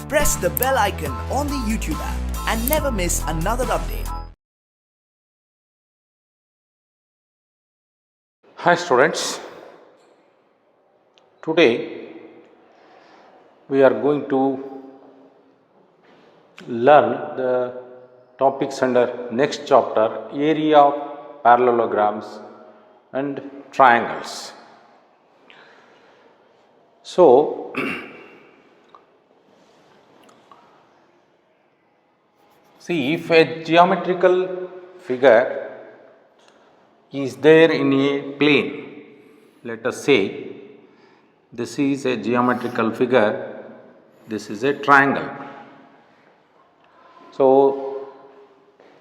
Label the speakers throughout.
Speaker 1: press the bell icon on the YouTube app and never miss another update.
Speaker 2: Hi students, today we are going to learn the topics under next chapter, area of parallelograms and triangles. So, see, if a geometrical figure is there in a plane, let us say this is a geometrical figure, this is a triangle. So,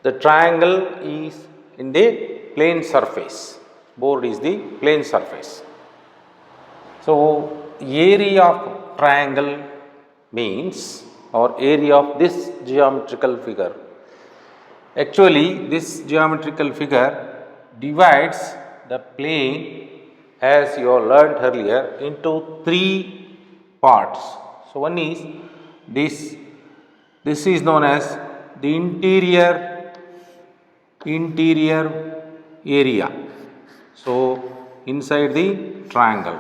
Speaker 2: the triangle is in the plane surface, board is the plane surface. So, area of triangle means, or area of this geometrical figure. Actually, this geometrical figure divides the plane, as you learned earlier, into three parts. So, one is this is known as the interior area. So, inside the triangle.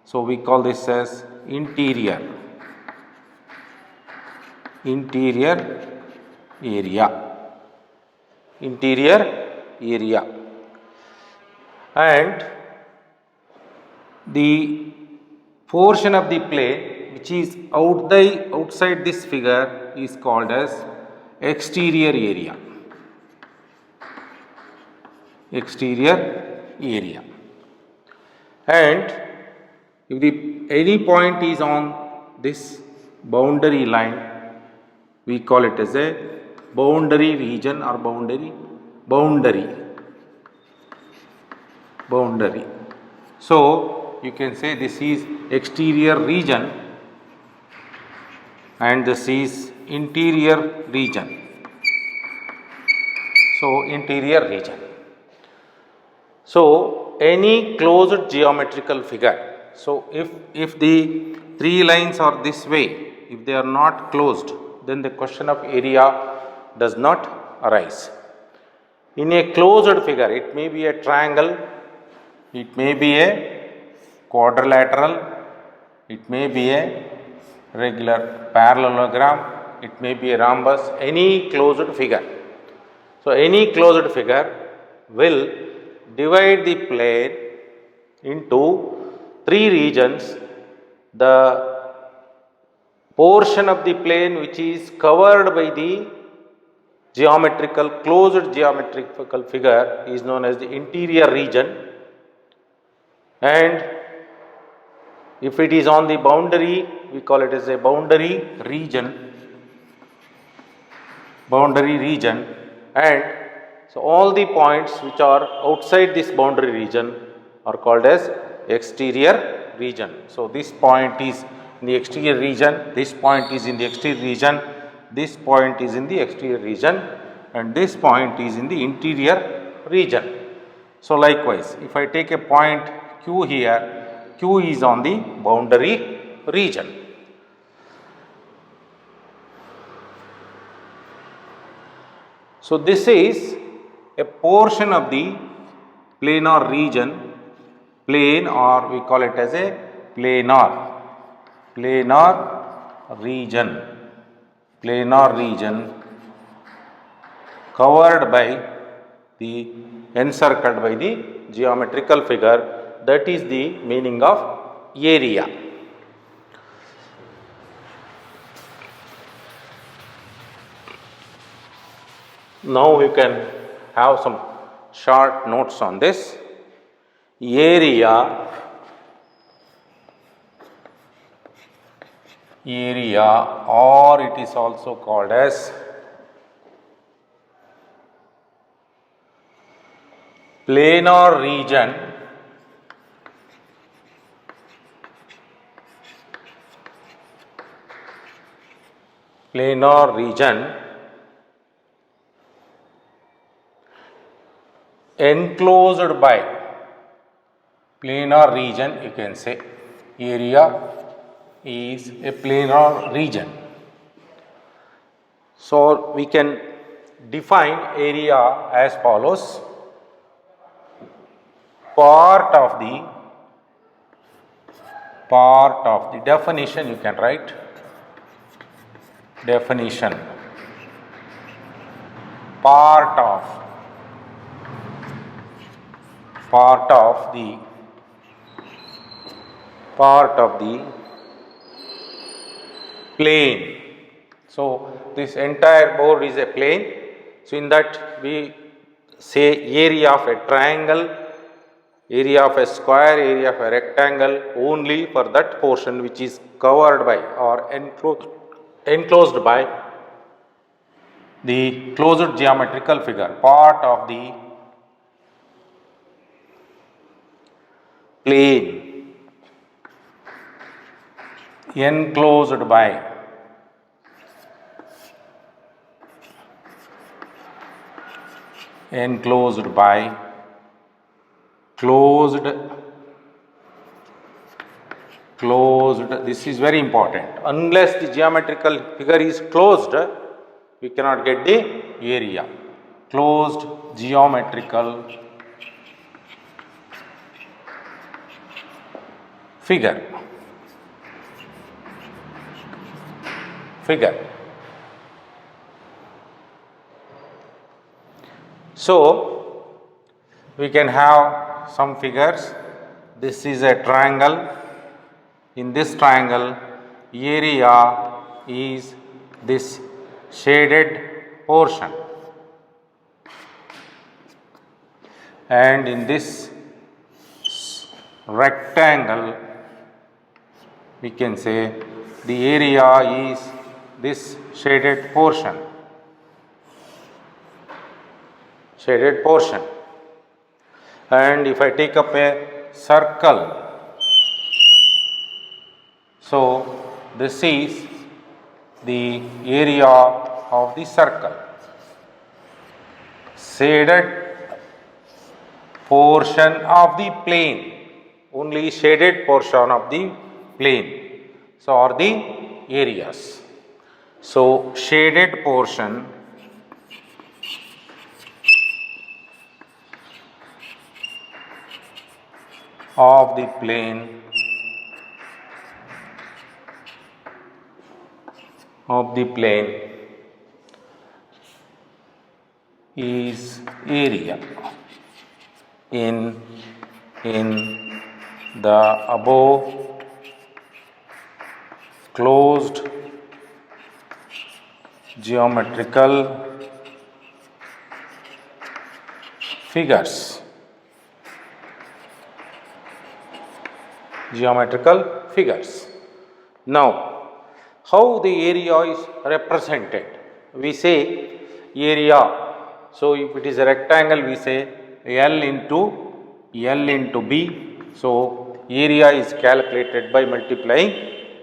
Speaker 2: So, we call this as interior area, and the portion of the plane which is outside this figure is called as exterior area. And if any point is on this boundary line, we call it as a boundary region or boundary. So, you can say this is exterior region and this is interior region. So, interior region. So, any closed geometrical figure. So, if the three lines are this way, if they are not closed, then the question of area does not arise. In a closed figure, it may be a triangle, it may be a quadrilateral, it may be a regular parallelogram, it may be a rhombus, any closed figure. So, any closed figure will divide the plane into three regions. The portion of the plane which is covered by the closed geometrical figure is known as the interior region, and if it is on the boundary, we call it as a boundary region, and so all the points which are outside this boundary region are called as exterior region. So, this point is in the exterior region, this point is in the exterior region, this point is in the exterior region, and this point is in the interior region. So, likewise, if I take a point Q here, Q is on the boundary region. So, this is a portion of the planar region, plane, or we call it as a planar region covered by the encircled by the geometrical figure. That is the meaning of area. Now you can have some short notes on this. Area or it is also called as planar region enclosed by planar region, you can say area is a planar region So we can define area as follows: part of the definition, you can write definition, part of the plane. So this entire board is a plane. So in that we say area of a triangle, area of a square, area of a rectangle only for that portion which is covered by or enclosed by the closed geometrical figure, part of the plane enclosed by closed, this is very important. Unless the geometrical figure is closed, we cannot get the area. Closed geometrical figure. So we can have some figures. This is a triangle. In this triangle, area is this shaded portion, and in this rectangle we can say the area is this shaded portion. And if I take up a circle, so this is the area of the circle, shaded portion of the plane, only shaded portion of the plane. So are the areas. So shaded portion of the plane is area in the above closed geometrical figures. Now, how the area is represented? We say area. So if it is a rectangle, we say L into B. So area is calculated by multiplying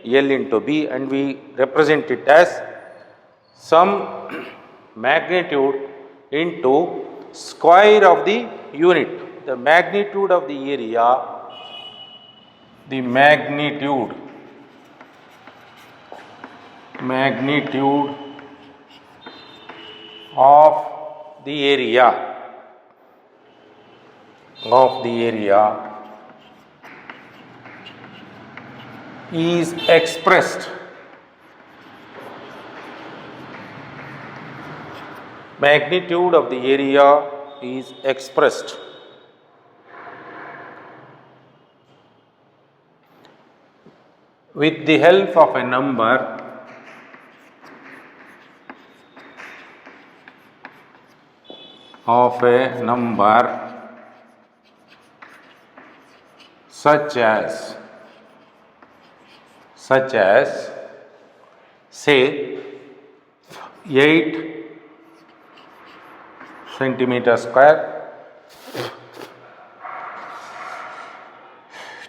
Speaker 2: L into B, and we represent it as some magnitude into square of the unit. The magnitude of the area, the magnitude of the area is expressed with the help of a number such as say 8 centimeter square,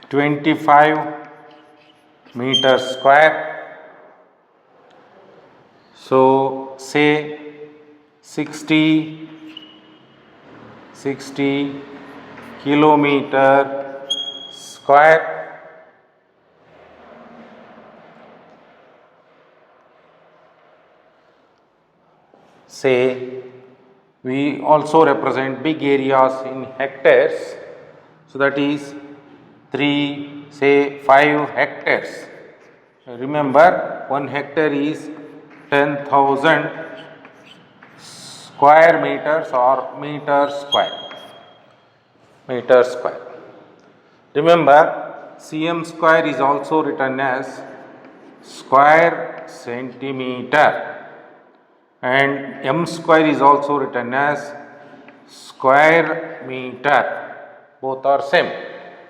Speaker 2: 25 meters square. So say 60 kilometer square. say we also represent big areas in hectares. So that is 3, say 5 hectares. Remember, 1 hectare is 10,000 square meters or meter square. Meter square. Remember, cm square is also written as square centimeter, and m square is also written as square meter. Both are same.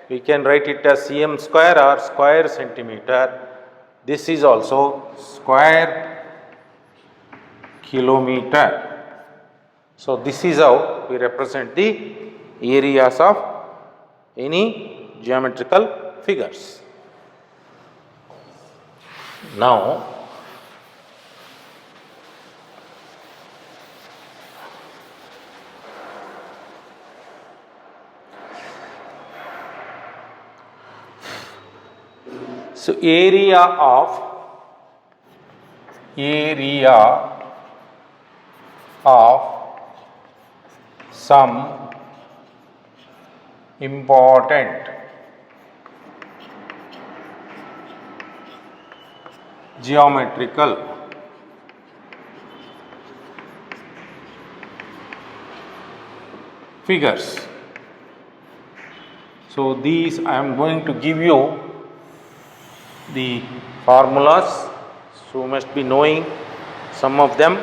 Speaker 2: We can write it as cm square or square centimeter. This is also square kilometer. So this is how we represent the areas of any geometrical figures. Now, so area of some important geometrical figures. So these I am going to give you the formulas, so you must be knowing some of them,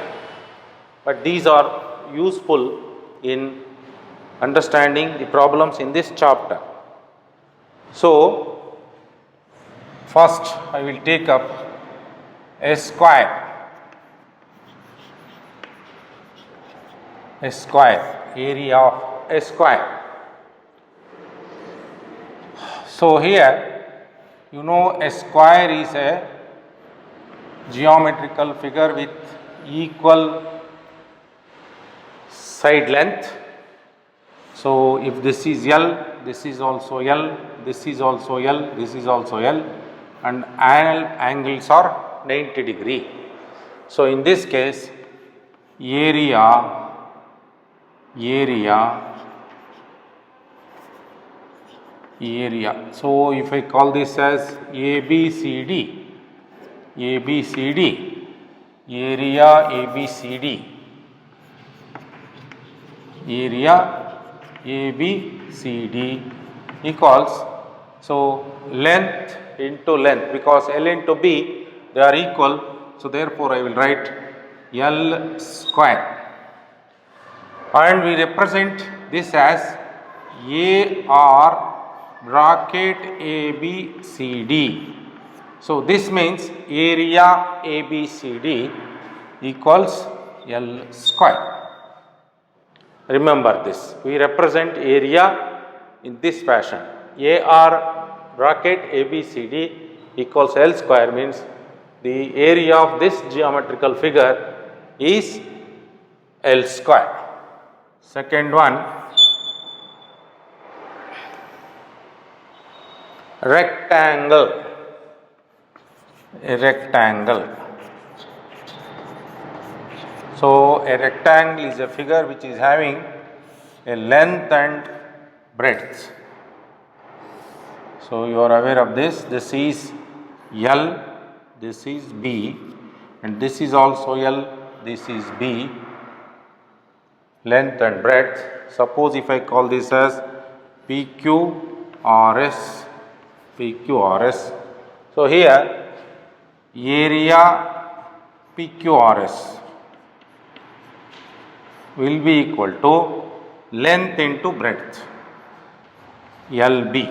Speaker 2: but these are useful in understanding the problems in this chapter. So first I will take up a square, area of a square. So here, you know, a square is a geometrical figure with equal side length. So if this is L, this is also L, this is also L, this is also L, and angles are 90 degree. So in this case, area So if I call this as ABCD, area ABCD equals, so length into length, because L into B they are equal, so therefore I will write L square, and we represent this as AR bracket ABCD. So this means area ABCD equals L square. Remember this, we represent area in this fashion. AR bracket ABCD equals L square means the area of this geometrical figure is L square. Second one, rectangle. A rectangle. So a rectangle is a figure which is having a length and breadth. So you are aware of this. This is L, this is B, and this is also L, this is B. Length and breadth. Suppose if I call this as PQRS. So here area PQRS will be equal to length into breadth, LB.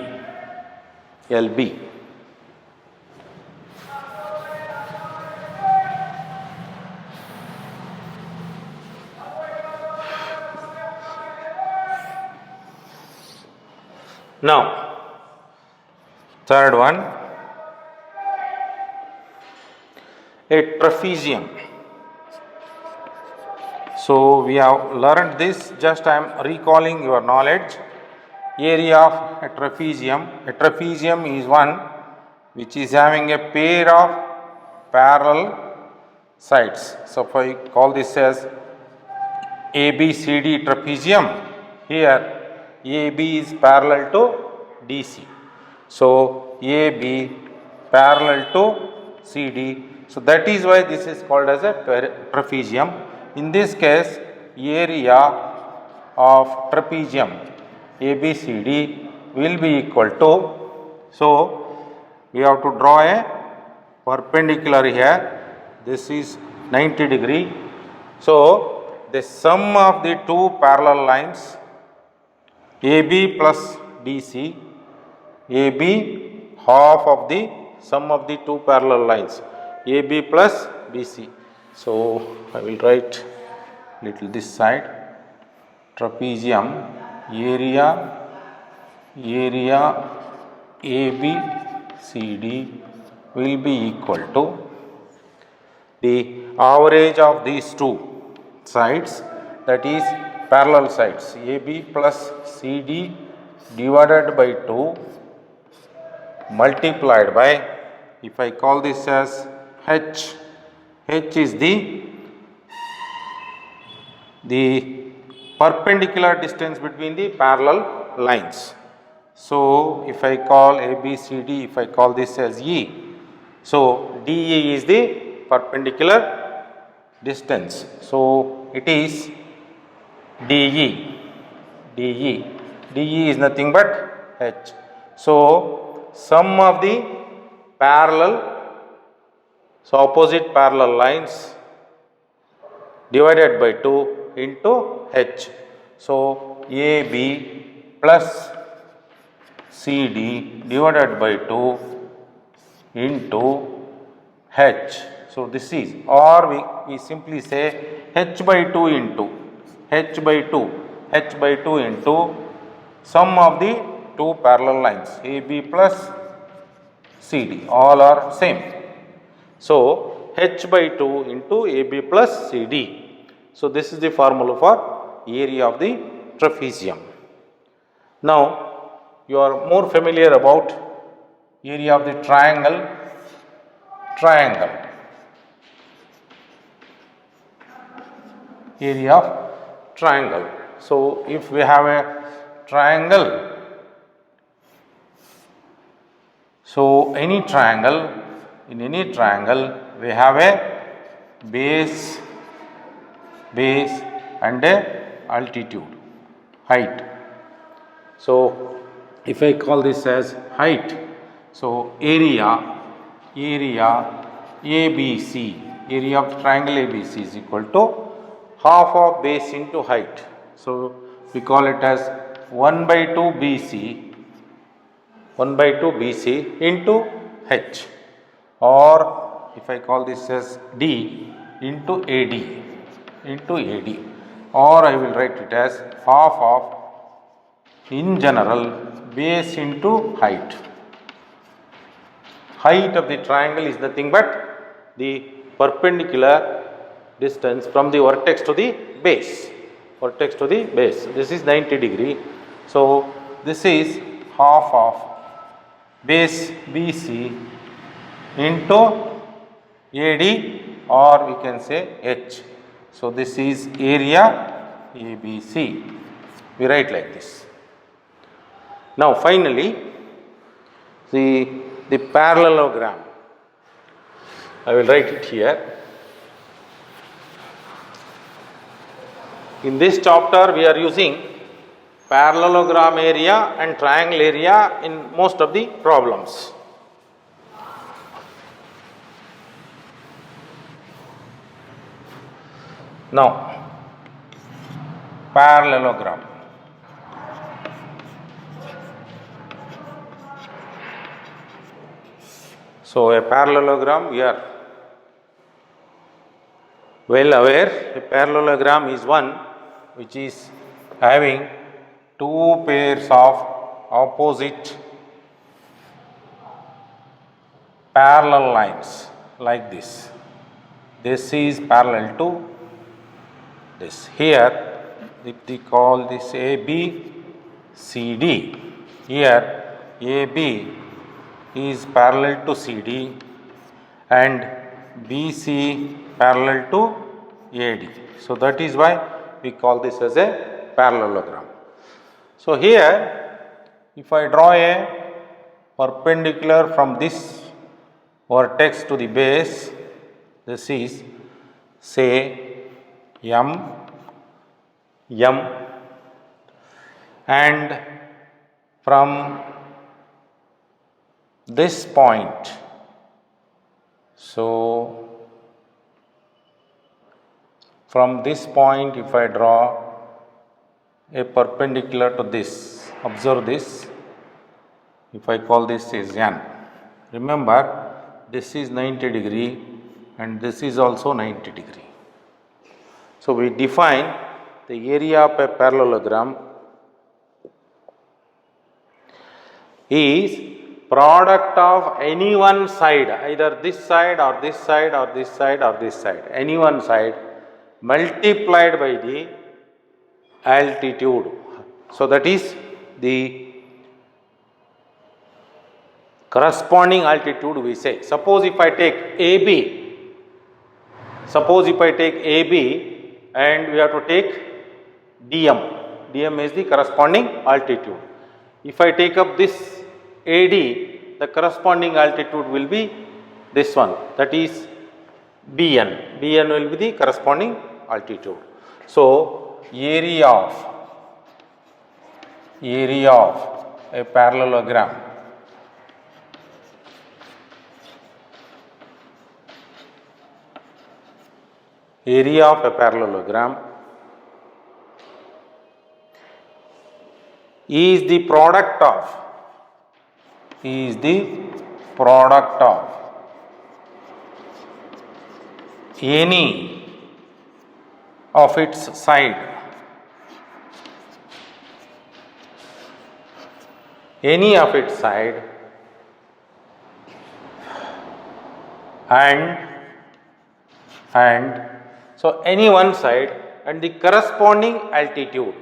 Speaker 2: Now, third one, a trapezium. So we have learned this, just I am recalling your knowledge. Area of a trapezium. A trapezium is one which is having a pair of parallel sides. So if I call this as ABCD trapezium, here AB is parallel to DC. So AB parallel to CD. So that is why this is called as a trapezium. In this case, area of trapezium ABCD will be equal to, so we have to draw a perpendicular here. This is 90 degree. So the sum of the two parallel lines AB plus DC, AB half of the sum of the two parallel lines AB plus BC. So I will write little this side, trapezium area ABCD will be equal to the average of these two sides, that is parallel sides, AB plus CD divided by 2 multiplied by, if I call this as H, H is the perpendicular distance between the parallel lines. So if I call ABCD, if I call this as E, so DE is the perpendicular distance. So it is DE is nothing but H. So sum of the opposite parallel lines divided by 2 into H. So AB plus CD divided by 2 into H. So this is, or we simply say H by 2 into sum of the two parallel lines AB plus CD, all are same. So H by 2 into AB plus CD. So this is the formula for area of the trapezium. Now you are more familiar about area of the triangle. Area of triangle. So if we have a triangle, so in any triangle we have a base and a altitude, height. So if I call this as height, so area ABC, area of triangle ABC is equal to half of base into height. So we call it as 1 by 2 BC into H, or if I call this as D into AD, or I will write it as half of, in general, base into height. Height of the triangle is nothing but the perpendicular distance from the vertex to the base. This is 90 degree. So this is half of base BC into AD, or we can say H. So this is area ABC. We write like this. Now finally, the parallelogram. I will write it here. In this chapter we are using parallelogram area and triangle area in most of the problems. Now, parallelogram. So a parallelogram, we are well aware, a parallelogram is one which is having two pairs of opposite parallel lines like this. This is parallel to this. Here, if we call this AB, CD, here AB is parallel to CD and BC parallel to AD. So that is why we call this as a parallelogram. So here, if I draw a perpendicular from this vertex to the base, this is say M, and from this point, so from this point if I draw a perpendicular to this, observe this, if I call this is N, remember this is 90 degree and this is also 90 degree. So we define the area of a parallelogram is product of any one side, either this side or this side or this side or this side, any one side multiplied by the altitude. So that is the corresponding altitude we say. Suppose if I take AB, and we have to take DM is the corresponding altitude. If I take up this AD, the corresponding altitude will be this one, that is BN will be the corresponding altitude. So area of a parallelogram is the product of any of its side and so any one side and the corresponding altitude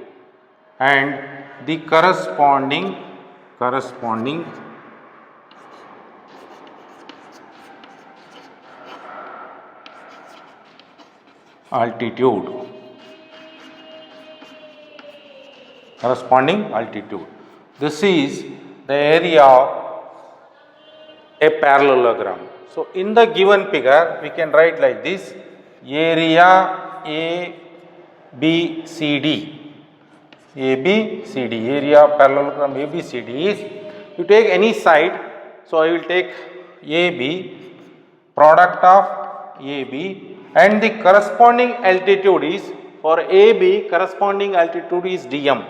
Speaker 2: altitude. This is the area of a parallelogram. So in the given figure we can write like this: area ABCD. Area of parallelogram ABCD is, you take any side, so I will take AB, product of AB, and the corresponding altitude is, for AB corresponding altitude is DM.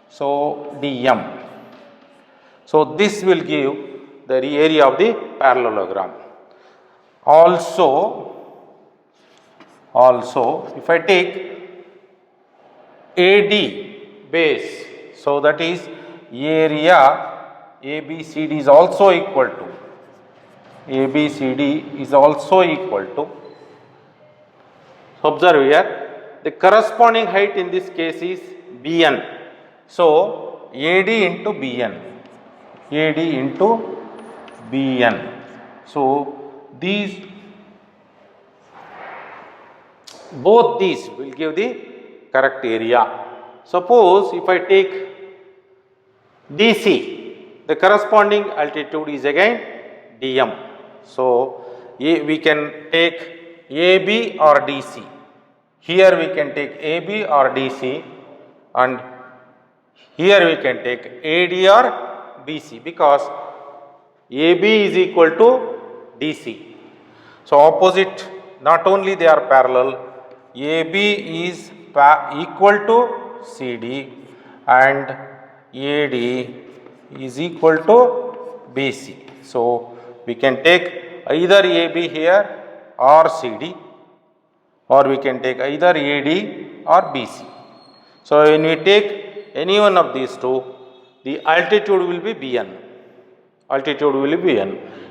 Speaker 2: So DM. So this will give the area of the parallelogram. Also if I take AD base, so that is area ABCD is also equal to, so observe here, the corresponding height in this case is BN. So AD into BN. So both these will give the correct area. Suppose if I take DC, the corresponding altitude is again DM. So we can take AB or DC. Here we can take AB or DC, and here we can take AD or BC, because AB is equal to DC. So opposite, not only they are parallel, AB is equal to CD and AD is equal to BC. So we can take either AB here or CD, or we can take either AD or BC. So when we take any one of these two, the altitude will be BN.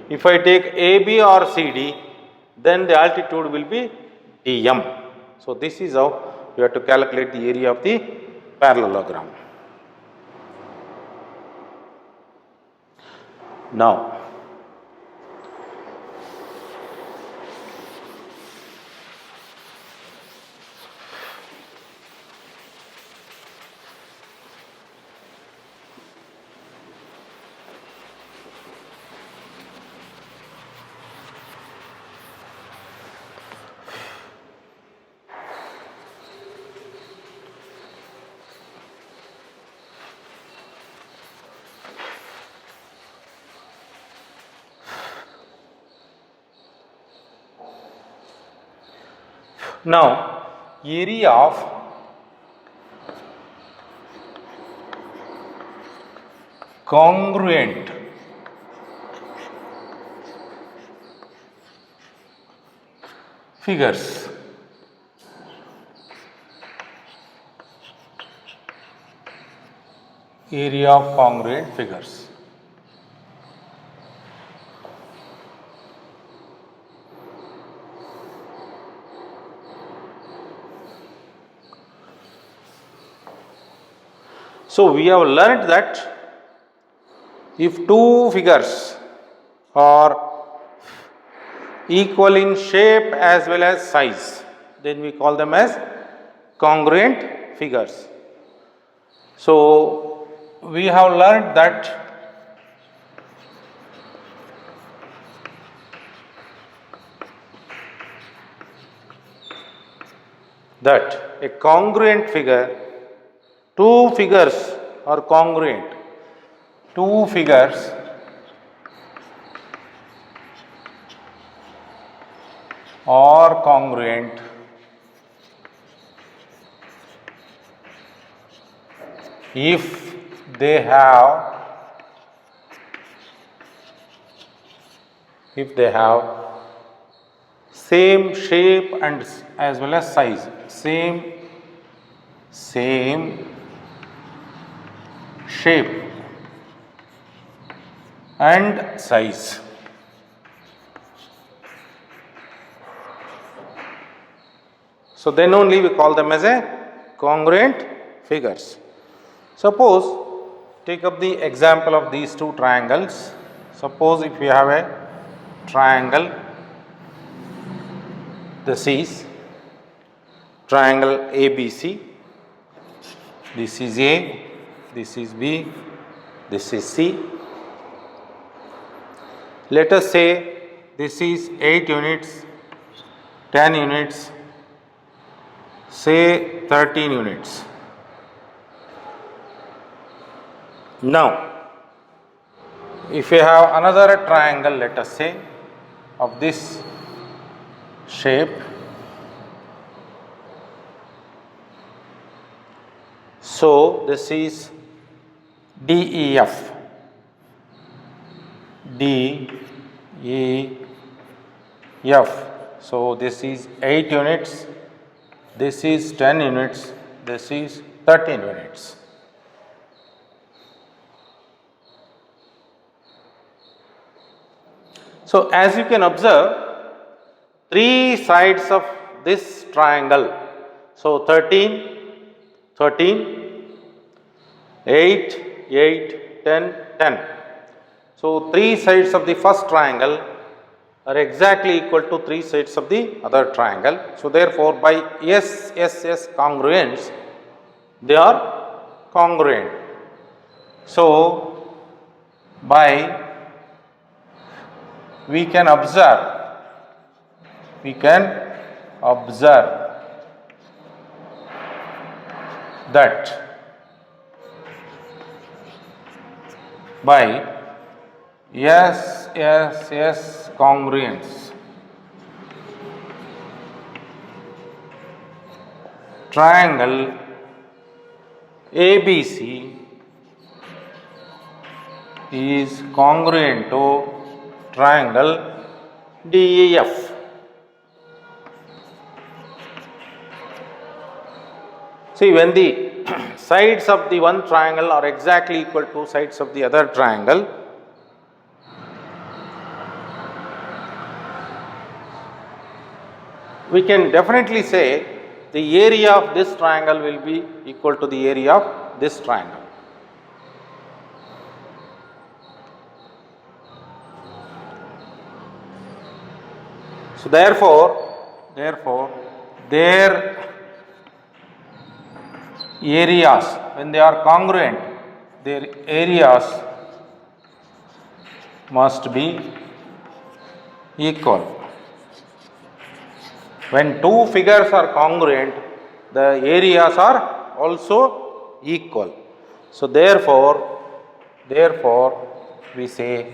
Speaker 2: If I take AB or CD, then the altitude will be DM. So this is how you have to calculate the area of the parallelogram. Now Now, area of congruent figures. Area of congruent figures. So, we have learnt that if two figures are equal in shape as well as size, then we call them as congruent figures. So, we have learnt that a congruent figure, two figures are congruent, two figures are congruent if they have same shape and as well as size, same shape and size. So, then only we call them as a congruent figures. Suppose, take up the example of these two triangles. Suppose if we have a triangle, this is triangle ABC, this is A, this is B, this is C. Let us say this is 8 units, 10 units, say 13 units. Now, if you have another triangle, let us say, of this shape, so this is DEF, so this is 8 units, this is 10 units, this is 13 units. So, as you can observe, three sides of this triangle, so 13, 8, 10, 10. So, three sides of the first triangle are exactly equal to three sides of the other triangle. So, therefore, by SSS congruence, they are congruent. So, by we can observe that by SSS congruence, triangle ABC is congruent to triangle DEF. See, when the sides of the one triangle are exactly equal to sides of the other triangle, we can definitely say the area of this triangle will be equal to the area of this triangle. So, therefore, their areas, when they are congruent, their areas must be equal. When two figures are congruent, the areas are also equal. So, therefore, we say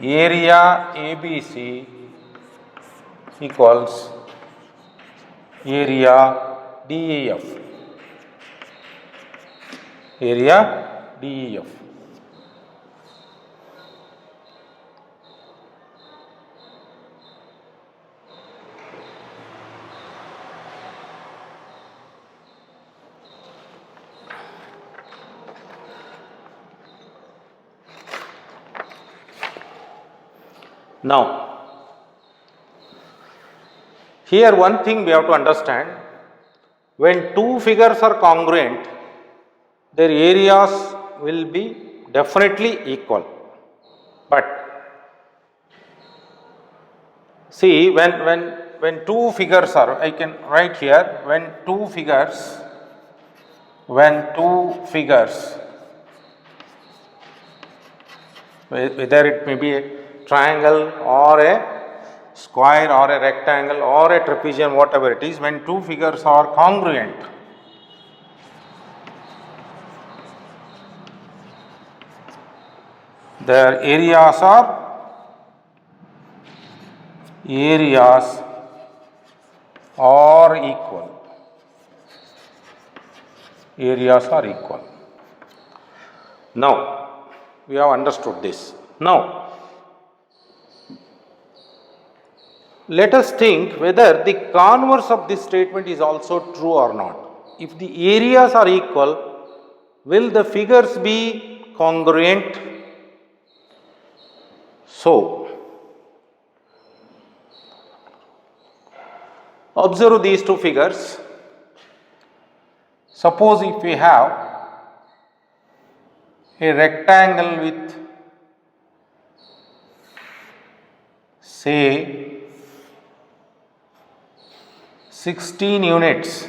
Speaker 2: area ABC equals area DEF. Area DEF. Now, here one thing we have to understand, when two figures are congruent, their areas will be definitely equal. But see, when two figures are, I can write here, when two figures, whether it may be a triangle or a square or a rectangle or a trapezium, whatever it is, when two figures are congruent, their areas are equal. Areas are equal. Now, we have understood this. Now, let us think whether the converse of this statement is also true or not. If the areas are equal, will the figures be congruent? So, observe these two figures. Suppose if we have a rectangle with, say, 16 units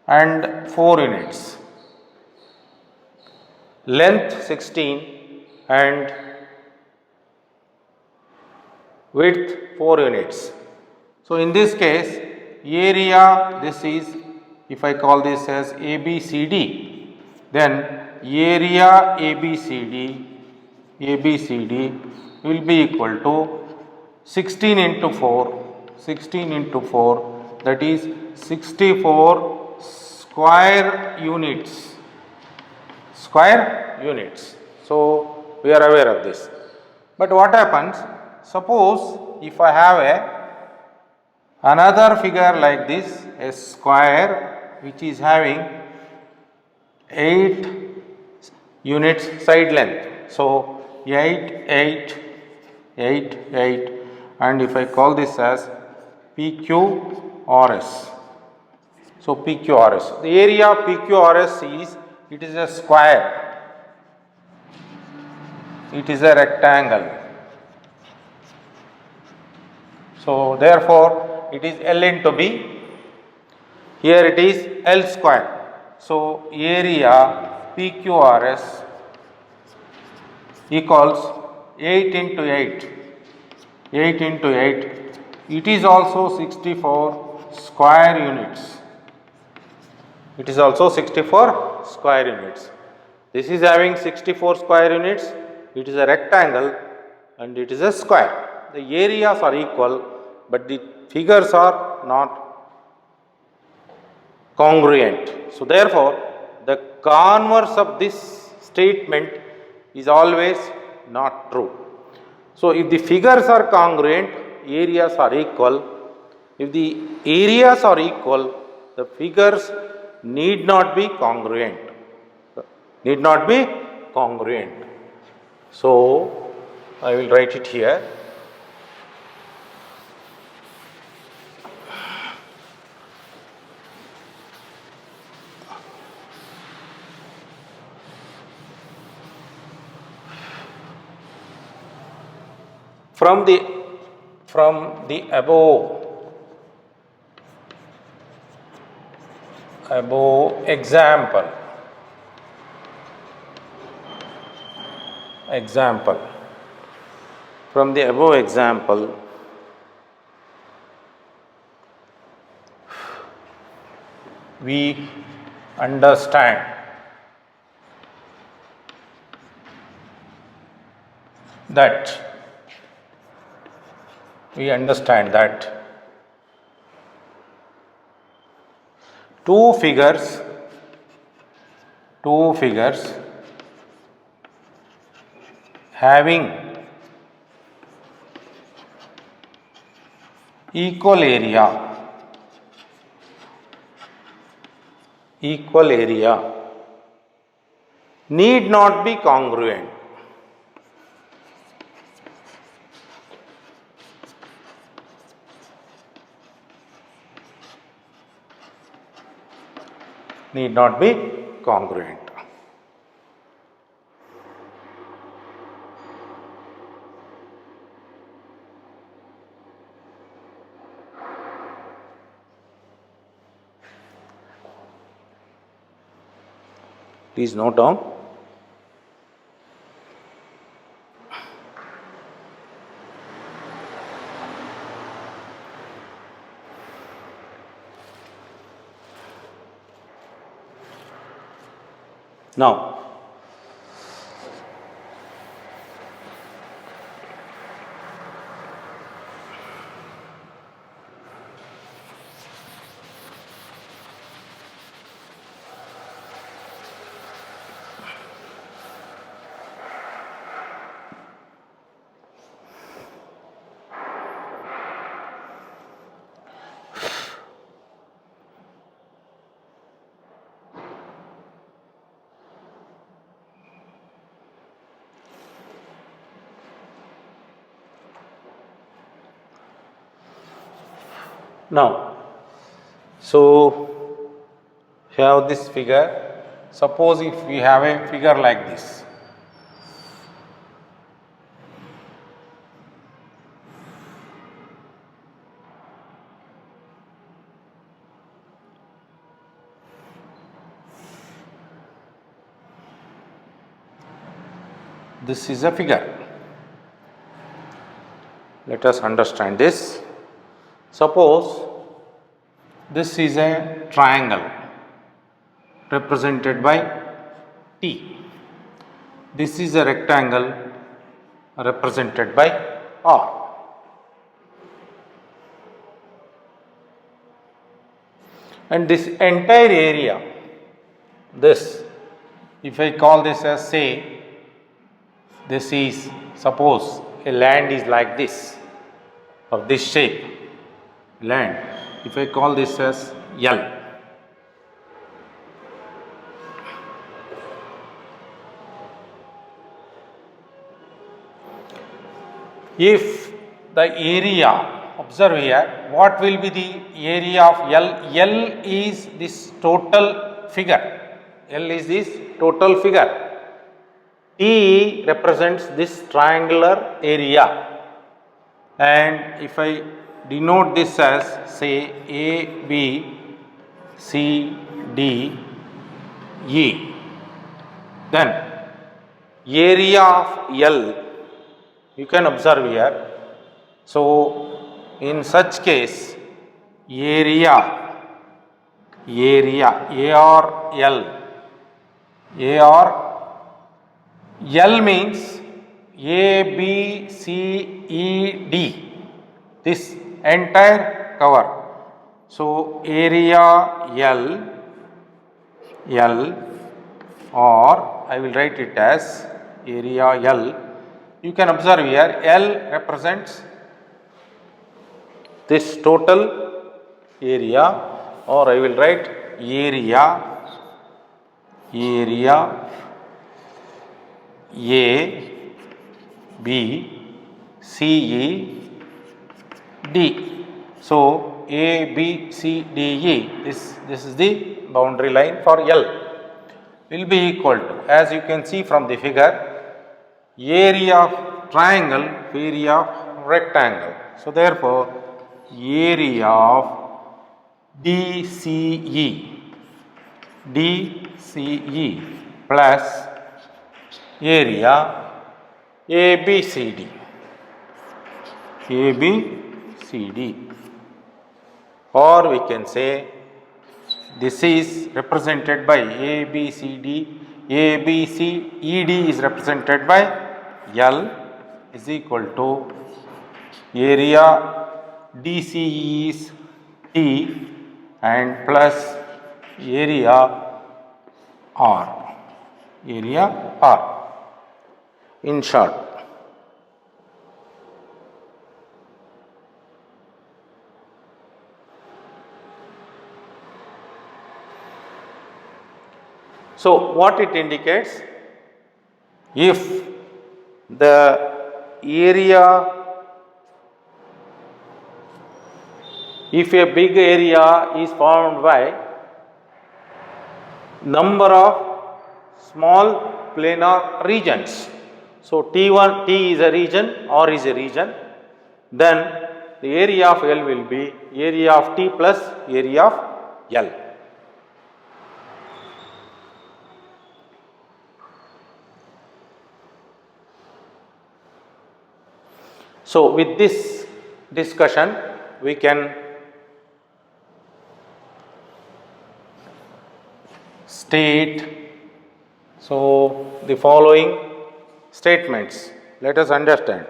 Speaker 2: and 4 units, length 16 and width 4 units. So, in this case, area, this is, if I call this as ABCD, then area ABCD will be equal to 16 into 4, that is 64 square units. So, we are aware of this. But what happens? Suppose if I have another figure like this, a square which is having 8 units side length. So, 8, and if I call this as PQRS. So, PQRS. The area of PQRS is, it is a square, it is a rectangle. So, therefore, it is L into B, here it is L square. So, area PQRS equals 8 into 8, it is also 64 square units. This is having 64 square units, it is a rectangle and it is a square. The areas are equal, but the figures are not congruent. So, therefore, the converse of this statement is always not true. So, if the figures are congruent, areas are equal. If the areas are equal, the figures need not be congruent. So, I will write it here. From the above example, from the above example, we understand that two figures having equal area need not be congruent. Need not be congruent. Please note down. Now, so you have this figure. Suppose if we have a figure like this. This is a figure. Let us understand this. Suppose this is a triangle represented by T. This is a rectangle represented by R. And this entire area, this, if I call this as, say, this is, suppose a land is like this, of this shape, land, if I call this as L. If the area, observe here, what will be the area of L? L is this total figure. L is this total figure. T represents this triangular area. And if I denote this as, say, A, B, C, D, E, then area of L, you can observe here. So, in such case, area, A or L means A, B, C, E, D, this entire cover. So, area L, or I will write it as area L. You can observe here, L represents this total area, or I will write area A, B, C, E, D. So, A, B, C, D, E, this is the boundary line for L, will be equal to, as you can see from the figure, area of triangle, area of rectangle. So, therefore, area of DCE plus area ABCD. Or we can say this is represented by ABCD, ABCED is represented by L is equal to area DCE is T and plus area R. Area R. In short, so what it indicates? If the area, if a big area is formed by number of small planar regions, so T1, T is a region, R is a region, then the area of L will be area of T plus area of L. So with this discussion we can state, so the following statements, let us understand.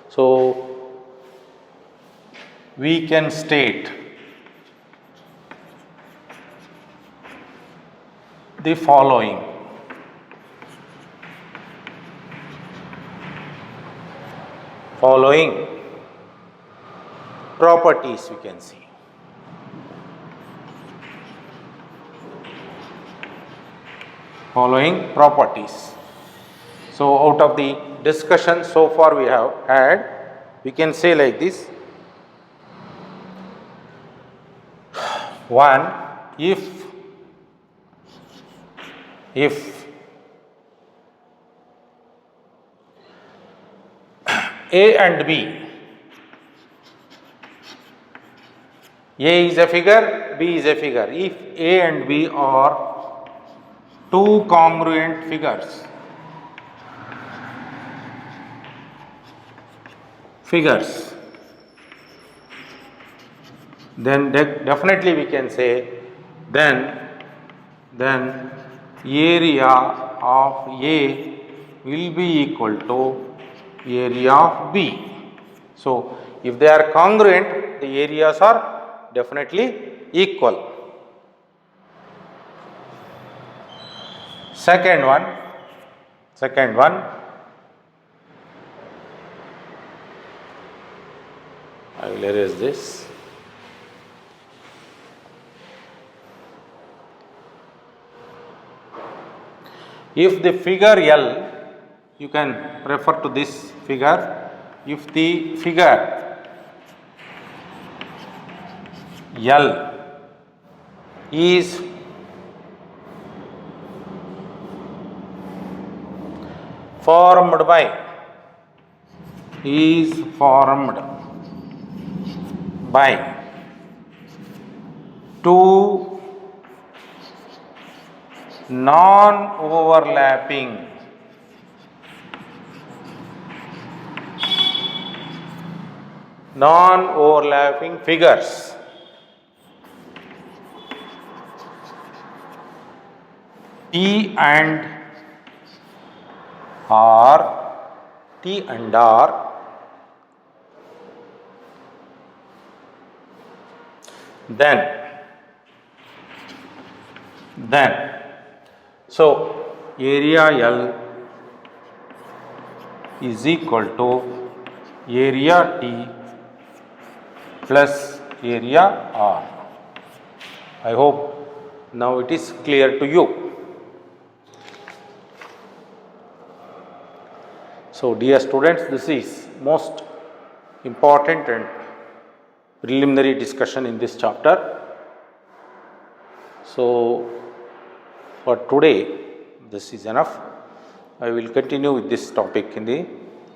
Speaker 2: So we can state the following. Following properties we can see. Following properties. So out of the discussion so far we have had, we can say like this. One, if A and B, A is a figure, B is a figure. If A and B are two congruent figures, then definitely we can say then area of A will be equal to area of B. So if they are congruent, the areas are definitely equal. Second one, I will erase this. If the figure L, you can refer to this figure, if the figure L is formed by two non-overlapping figures, T and R, then so area L is equal to area T plus area R. I hope now it is clear to you. So dear students, this is most important and preliminary discussion in this chapter. So for today this is enough. I will continue with this topic in the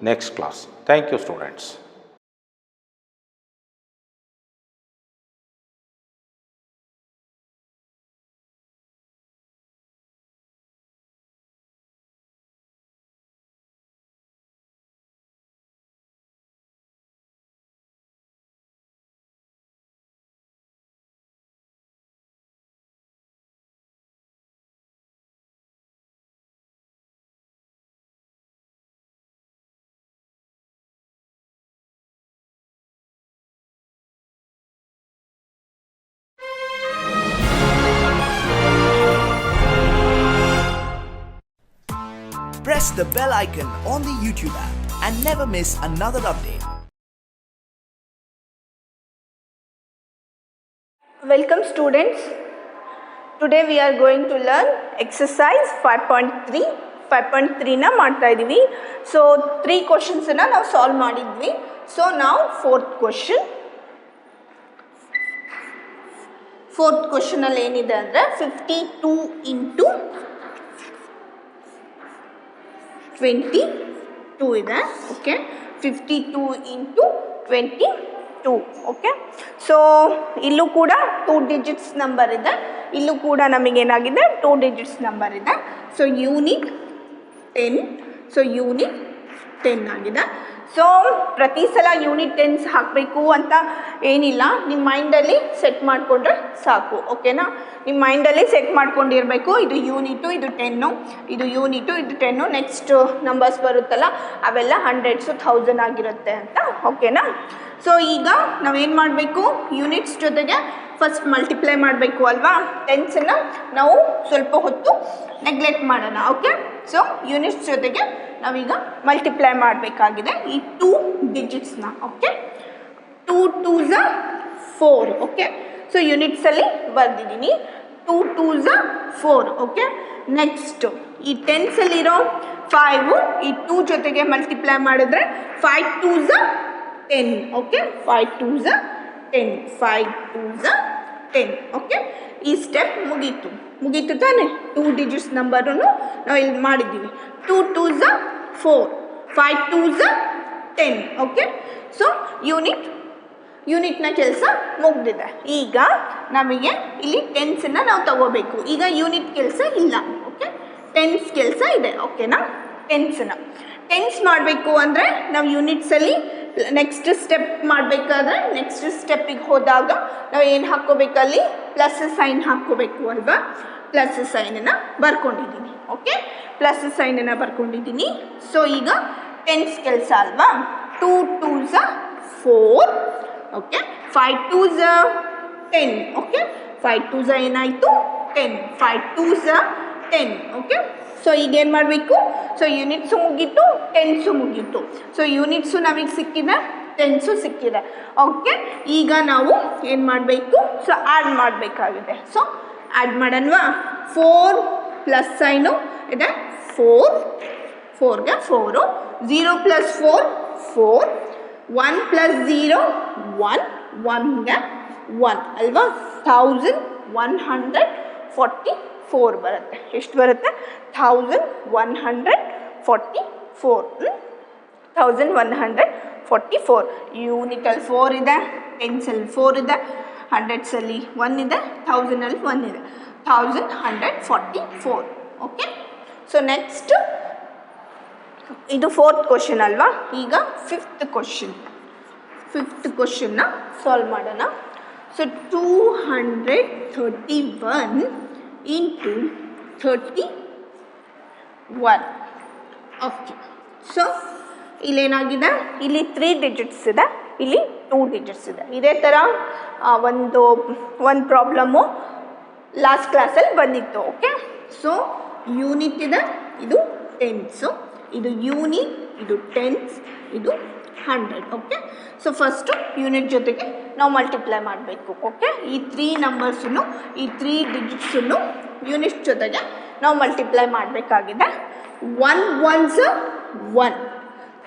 Speaker 2: next class. Thank you, students.
Speaker 1: press the bell icon on the YouTube app and never miss another update.
Speaker 3: Welcome students. Today we are going to learn exercise 5.3. 5.3 ನ ಮಾಡ್ತಾ ಇದೀವಿ. So 3 questions ಅನ್ನು ನಾವು solve ಮಾಡಿದ್ವಿ. So now fourth question. Fourth question ಅಲ್ಲಿ ಏನಿದೆ ಅಂದರೆ 52 into 22 ಇದೆ. Okay, 52 into 22. ಓಕೆ, ಸೊ ಇಲ್ಲೂ ಕೂಡ 2 ಡಿಜಿಟ್ಸ್ ನಂಬರ್ ಇದೆ, ಇಲ್ಲೂ ಕೂಡ ನಮಗೇನಾಗಿದೆ 2 ಡಿಜಿಟ್ಸ್ ನಂಬರ್ ಇದೆ. ಸೊ ಯೂನಿಟ್ 10, ಸೊ ಯೂನಿಟ್ 10 ಆಗಿದೆ. ಸೊ ಪ್ರತಿ ಸಲ ಯೂನಿಟ್ 10 ಹಾಕಬೇಕು ಅಂತ ಏನಿಲ್ಲ, ನಿಮ್ಮ ಮೈಂಡಲ್ಲಿ ಸೆಟ್ ಮಾಡಿಕೊಂಡ್ರೆ ಸಾಕು. ಓಕೆನಾ, ನಿಮ್ಮ ಮೈಂಡಲ್ಲಿ ಸೆಟ್ ಮಾಡ್ಕೊಂಡಿರಬೇಕು, ಇದು ಯೂನಿಟು, ಇದು 10, ಇದು ಯೂನಿಟು, ಇದು 10, ನೆಕ್ಸ್ಟ್ ನಂಬರ್ಸ್ ಬರುತ್ತಲ್ಲ ಅವೆಲ್ಲ 100s 1000 ಆಗಿರುತ್ತೆ ಅಂತ. ಓಕೆನಾ, ಸೊ ಈಗ ನಾವೇನು ಮಾಡಬೇಕು, ಯೂನಿಟ್ಸ್ ಜೊತೆಗೆ ಫಸ್ಟ್ ಮಲ್ಟಿಪ್ಲೈ ಮಾಡಬೇಕು ಅಲ್ವಾ. ಟೆನ್ಸನ್ನು ನಾವು ಸ್ವಲ್ಪ ಹೊತ್ತು ನೆಗ್ಲೆಕ್ಟ್ ಮಾಡೋಣ. ಓಕೆ, ಸೊ ಯೂನಿಟ್ಸ್ ಜೊತೆಗೆ ನಾವೀಗ ಮಲ್ಟಿಪ್ಲೈ ಮಾಡಬೇಕಾಗಿದೆ ಈ 2 ಡಿಜಿಟ್ಸ್ನ. Okay, 2 2s 4. ಓಕೆ, ಸೊ ಯೂನಿಟ್ಸಲ್ಲಿ ಬರೆದಿದ್ದೀನಿ 2 2s 4. ಓಕೆ, ನೆಕ್ಸ್ಟು ಈ ಟೆನ್ಸಲ್ಲಿರೋ 5 ಈ 2 ಜೊತೆಗೆ ಮಲ್ಟಿಪ್ಲೈ ಮಾಡಿದ್ರೆ 5 2s 10. Okay, 5 2s 10, 5 2s 10. Okay, ಈ ಸ್ಟೆಪ್ ಮುಗೀತು ತಾನೆ. 2 ಡಿಜಿಟ್ಸ್ ನಂಬರನ್ನು ನಾವು ಇಲ್ಲಿ ಮಾಡಿದ್ದೀವಿ. 2 2s 4, 5 2s 10. ಓಕೆ, ಸೊ ಯೂನಿಟ್ನ ಕೆಲಸ ಮುಗ್ದಿದೆ. ಈಗ ನಮಗೆ ಇಲ್ಲಿ ಟೆನ್ಸನ್ನು ನಾವು ತಗೋಬೇಕು. ಈಗ ಯೂನಿಟ್ ಕೆಲಸ ಇಲ್ಲ. ಓಕೆ, ಟೆನ್ಸ್ ಕೆಲಸ ಇದೆ. ಓಕೆನಾ, ಟೆನ್ಸ್ ಮಾಡಬೇಕು ಅಂದರೆ ನಾವು ಯೂನಿಟ್ಸಲ್ಲಿ ನೆಕ್ಸ್ಟ್ ಸ್ಟೆಪ್ ಮಾಡಬೇಕಾದ್ರೆ ನೆಕ್ಸ್ಟ್ ಸ್ಟೆಪ್ಪಿಗೆ ಹೋದಾಗ ನಾವು ಏನು ಹಾಕ್ಕೋಬೇಕಲ್ಲಿ ಪ್ಲಸ್ ಸೈನ್ ಹಾಕ್ಕೋಬೇಕು ಅಲ್ವಾ. ಪ್ಲಸ್ ಸೈನನ್ನು ಬರ್ಕೊಂಡಿದ್ದೀನಿ. ಓಕೆ, ಪ್ಲಸ್ ಸೈನನ್ನು ಬರ್ಕೊಂಡಿದ್ದೀನಿ. ಸೊ ಈಗ ಟೆನ್ಸ್ ಕೆಲಸ ಅಲ್ವಾ. 2 2s 4. Okay, 5 2s 10. Okay, 5 2s ಏನಾಯಿತು 10, 5 2s 10. ಓಕೆ, ಸೊ ಈಗೇನು ಮಾಡಬೇಕು, ಸೊ ಯೂನಿಟ್ಸು ಮುಗೀತು, ಟೆನ್ಸು ಮುಗೀತು. ಸೊ ಯೂನಿಟ್ಸು ನಮಗೆ ಸಿಕ್ಕಿದೆ, ಟೆನ್ಸು ಸಿಕ್ಕಿದೆ. ಓಕೆ, ಈಗ ನಾವು ಏನು ಮಾಡಬೇಕು, ಸೊ ಆ್ಯಡ್ ಮಾಡಬೇಕಾಗಿದೆ. ಸೊ ಆ್ಯಡ್ ಮಾಡೋಣವಾ. 4 ಪ್ಲಸ್ ಸೈನು ಇದೆ 4, 4ಗೆ 4, 0 ಪ್ಲಸ್ 4 4, 1 ಪ್ಲಸ್ 0 1, 1ಗೆ 1 ಅಲ್ವಾ. 1144 ಬರುತ್ತೆ. ಎಷ್ಟು ಬರುತ್ತೆ, 1144. 1144. ಯೂನಿಟಲ್ಲಿ 4 ಇದೆ, ಟೆನ್ಸಲ್ಲಿ 4 ಇದೆ, 100ಸಲ್ಲಿ 1 ಇದೆ, 1000ಅಲ್ಲಿ 1 ಇದೆ. 1144. ಓಕೆ, ಸೊ ನೆಕ್ಸ್ಟ್ ಇದು 4th ಕ್ವಶನ್ ಅಲ್ವಾ. ಈಗ 5th ಕ್ವಶನ್ನ ಸಾಲ್ವ್ ಮಾಡೋಣ. So 231 into 31. ಓಕೆ, ಸೊ ಇಲ್ಲೇನಾಗಿದೆ, ಇಲ್ಲಿ 3 ಡಿಜಿಟ್ಸ್ ಇದೆ, ಇಲ್ಲಿ 2 ಡಿಜಿಟ್ಸ್ ಇದೆ. ಇದೇ ಥರ ಒಂದು ಪ್ರಾಬ್ಲಮ್ಮು ಲಾಸ್ಟ್ ಕ್ಲಾಸಲ್ಲಿ ಬಂದಿತ್ತು. ಓಕೆ, ಸೊ ಯೂನಿಟ್ ಇದೆ, ಇದು ಟೆನ್ಸು, ಇದು ಯೂನಿಟ್, ಇದು ಟೆನ್ಸ್, ಇದು 100. ಓಕೆ, ಸೊ ಫಸ್ಟು ಯೂನಿಟ್ ಜೊತೆಗೆ ನಾವು ಮಲ್ಟಿಪ್ಲೈ ಮಾಡಬೇಕು. ಓಕೆ, ಈ 3 ನಂಬರ್ಸನ್ನು, ಈ 3 ಡಿಜಿಟ್ಸನ್ನು ಯೂನಿಟ್ ಜೊತೆಗೆ ನಾವು ಮಲ್ಟಿಪ್ಲೈ ಮಾಡಬೇಕಾಗಿದೆ. 1 1s 1,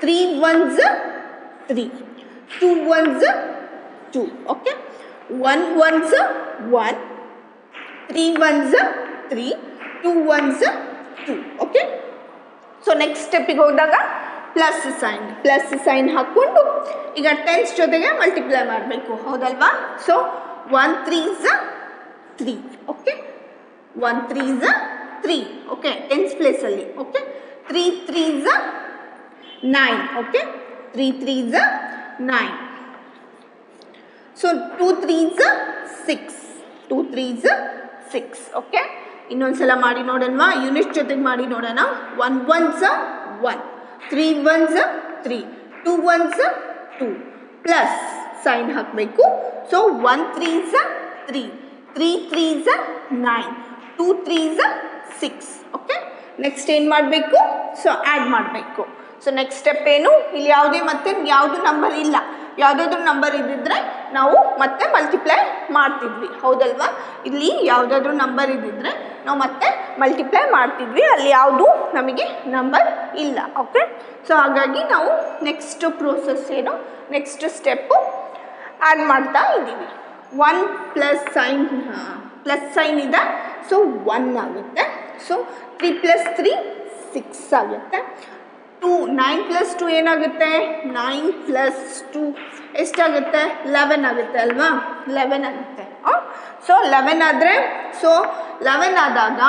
Speaker 3: 3 1s 3, 2 1s 2. Okay, 1 1s 1, 3 1s 3, 2 1s 2. Okay, so next ಸ್ಟೆಪ್ಪಿಗೆ ಹೋದಾಗ ಪ್ಲಸ್ ಸೈನ್ ಹಾಕ್ಕೊಂಡು ಈಗ ಟೆನ್ಸ್ ಜೊತೆಗೆ ಮಲ್ಟಿಪ್ಲೈ ಮಾಡಬೇಕು, ಹೌದಲ್ವಾ. So 1 3s 3. Okay, 1 3s 3. Okay, tens ಪ್ಲೇಸಲ್ಲಿ. Okay, 3 3s 9. Okay, 3 3s 9. So 2 3s 6, 2 3s 6. Okay, ಇನ್ನೊಂದ್ಸಲ ಮಾಡಿ ನೋಡೋಣವಾ, ಯೂನಿಟ್ ಜೊತೆಗೆ ಮಾಡಿ ನೋಡೋಣ. 1 1s 1, 3 1s 3, 2 1s 2, plus sine ಹಾಕಬೇಕು. So 1 3s 3, 3 3s 9, 2 3s 6. Okay, next ಏನು ಮಾಡಬೇಕು, ಸೊ ಆ್ಯಡ್ ಮಾಡಬೇಕು. ಸೊ ನೆಕ್ಸ್ಟ್ ಸ್ಟೆಪ್ ಏನು, ಇಲ್ಲಿ ಯಾವುದೇ ಮತ್ತೆ ಯಾವುದು ನಂಬರ್ ಇಲ್ಲ, ಯಾವುದಾದ್ರೂ ನಂಬರ್ ಇದ್ದಿದ್ರೆ ನಾವು ಮತ್ತೆ ಮಲ್ಟಿಪ್ಲೈ ಮಾಡ್ತಿದ್ವಿ, ಹೌದಲ್ವಾ? ಇಲ್ಲಿ ಯಾವುದಾದ್ರೂ ನಂಬರ್ ಇದ್ದಿದ್ರೆ ನಾವು ಮತ್ತೆ ಮಲ್ಟಿಪ್ಲೈ ಮಾಡ್ತಿದ್ವಿ, ಅಲ್ಲಿ ಯಾವುದು ನಮಗೆ ನಂಬರ್ ಇಲ್ಲ. ಓಕೆ, ಸೊ ಹಾಗಾಗಿ ನಾವು ನೆಕ್ಸ್ಟ್ ಪ್ರೋಸೆಸ್ ಏನು, ನೆಕ್ಸ್ಟ್ ಸ್ಟೆಪ್ಪು ಆ್ಯಡ್ ಮಾಡ್ತಾ ಇದ್ದೀವಿ. 1 ಪ್ಲಸ್ ಸೈನ್ ಇದೆ, ಸೊ 1 ಆಗುತ್ತೆ. ಸೊ 3 + 3 6 ಆಗುತ್ತೆ. 9 + 2 ಏನಾಗುತ್ತೆ, 9 + 2 ಎಷ್ಟಾಗುತ್ತೆ, 11 ಆಗುತ್ತೆ ಅಲ್ವಾ, 11 ಆಗುತ್ತೆ. ಸೊ 11 ಆದರೆ, ಸೊ 11 ಆದಾಗ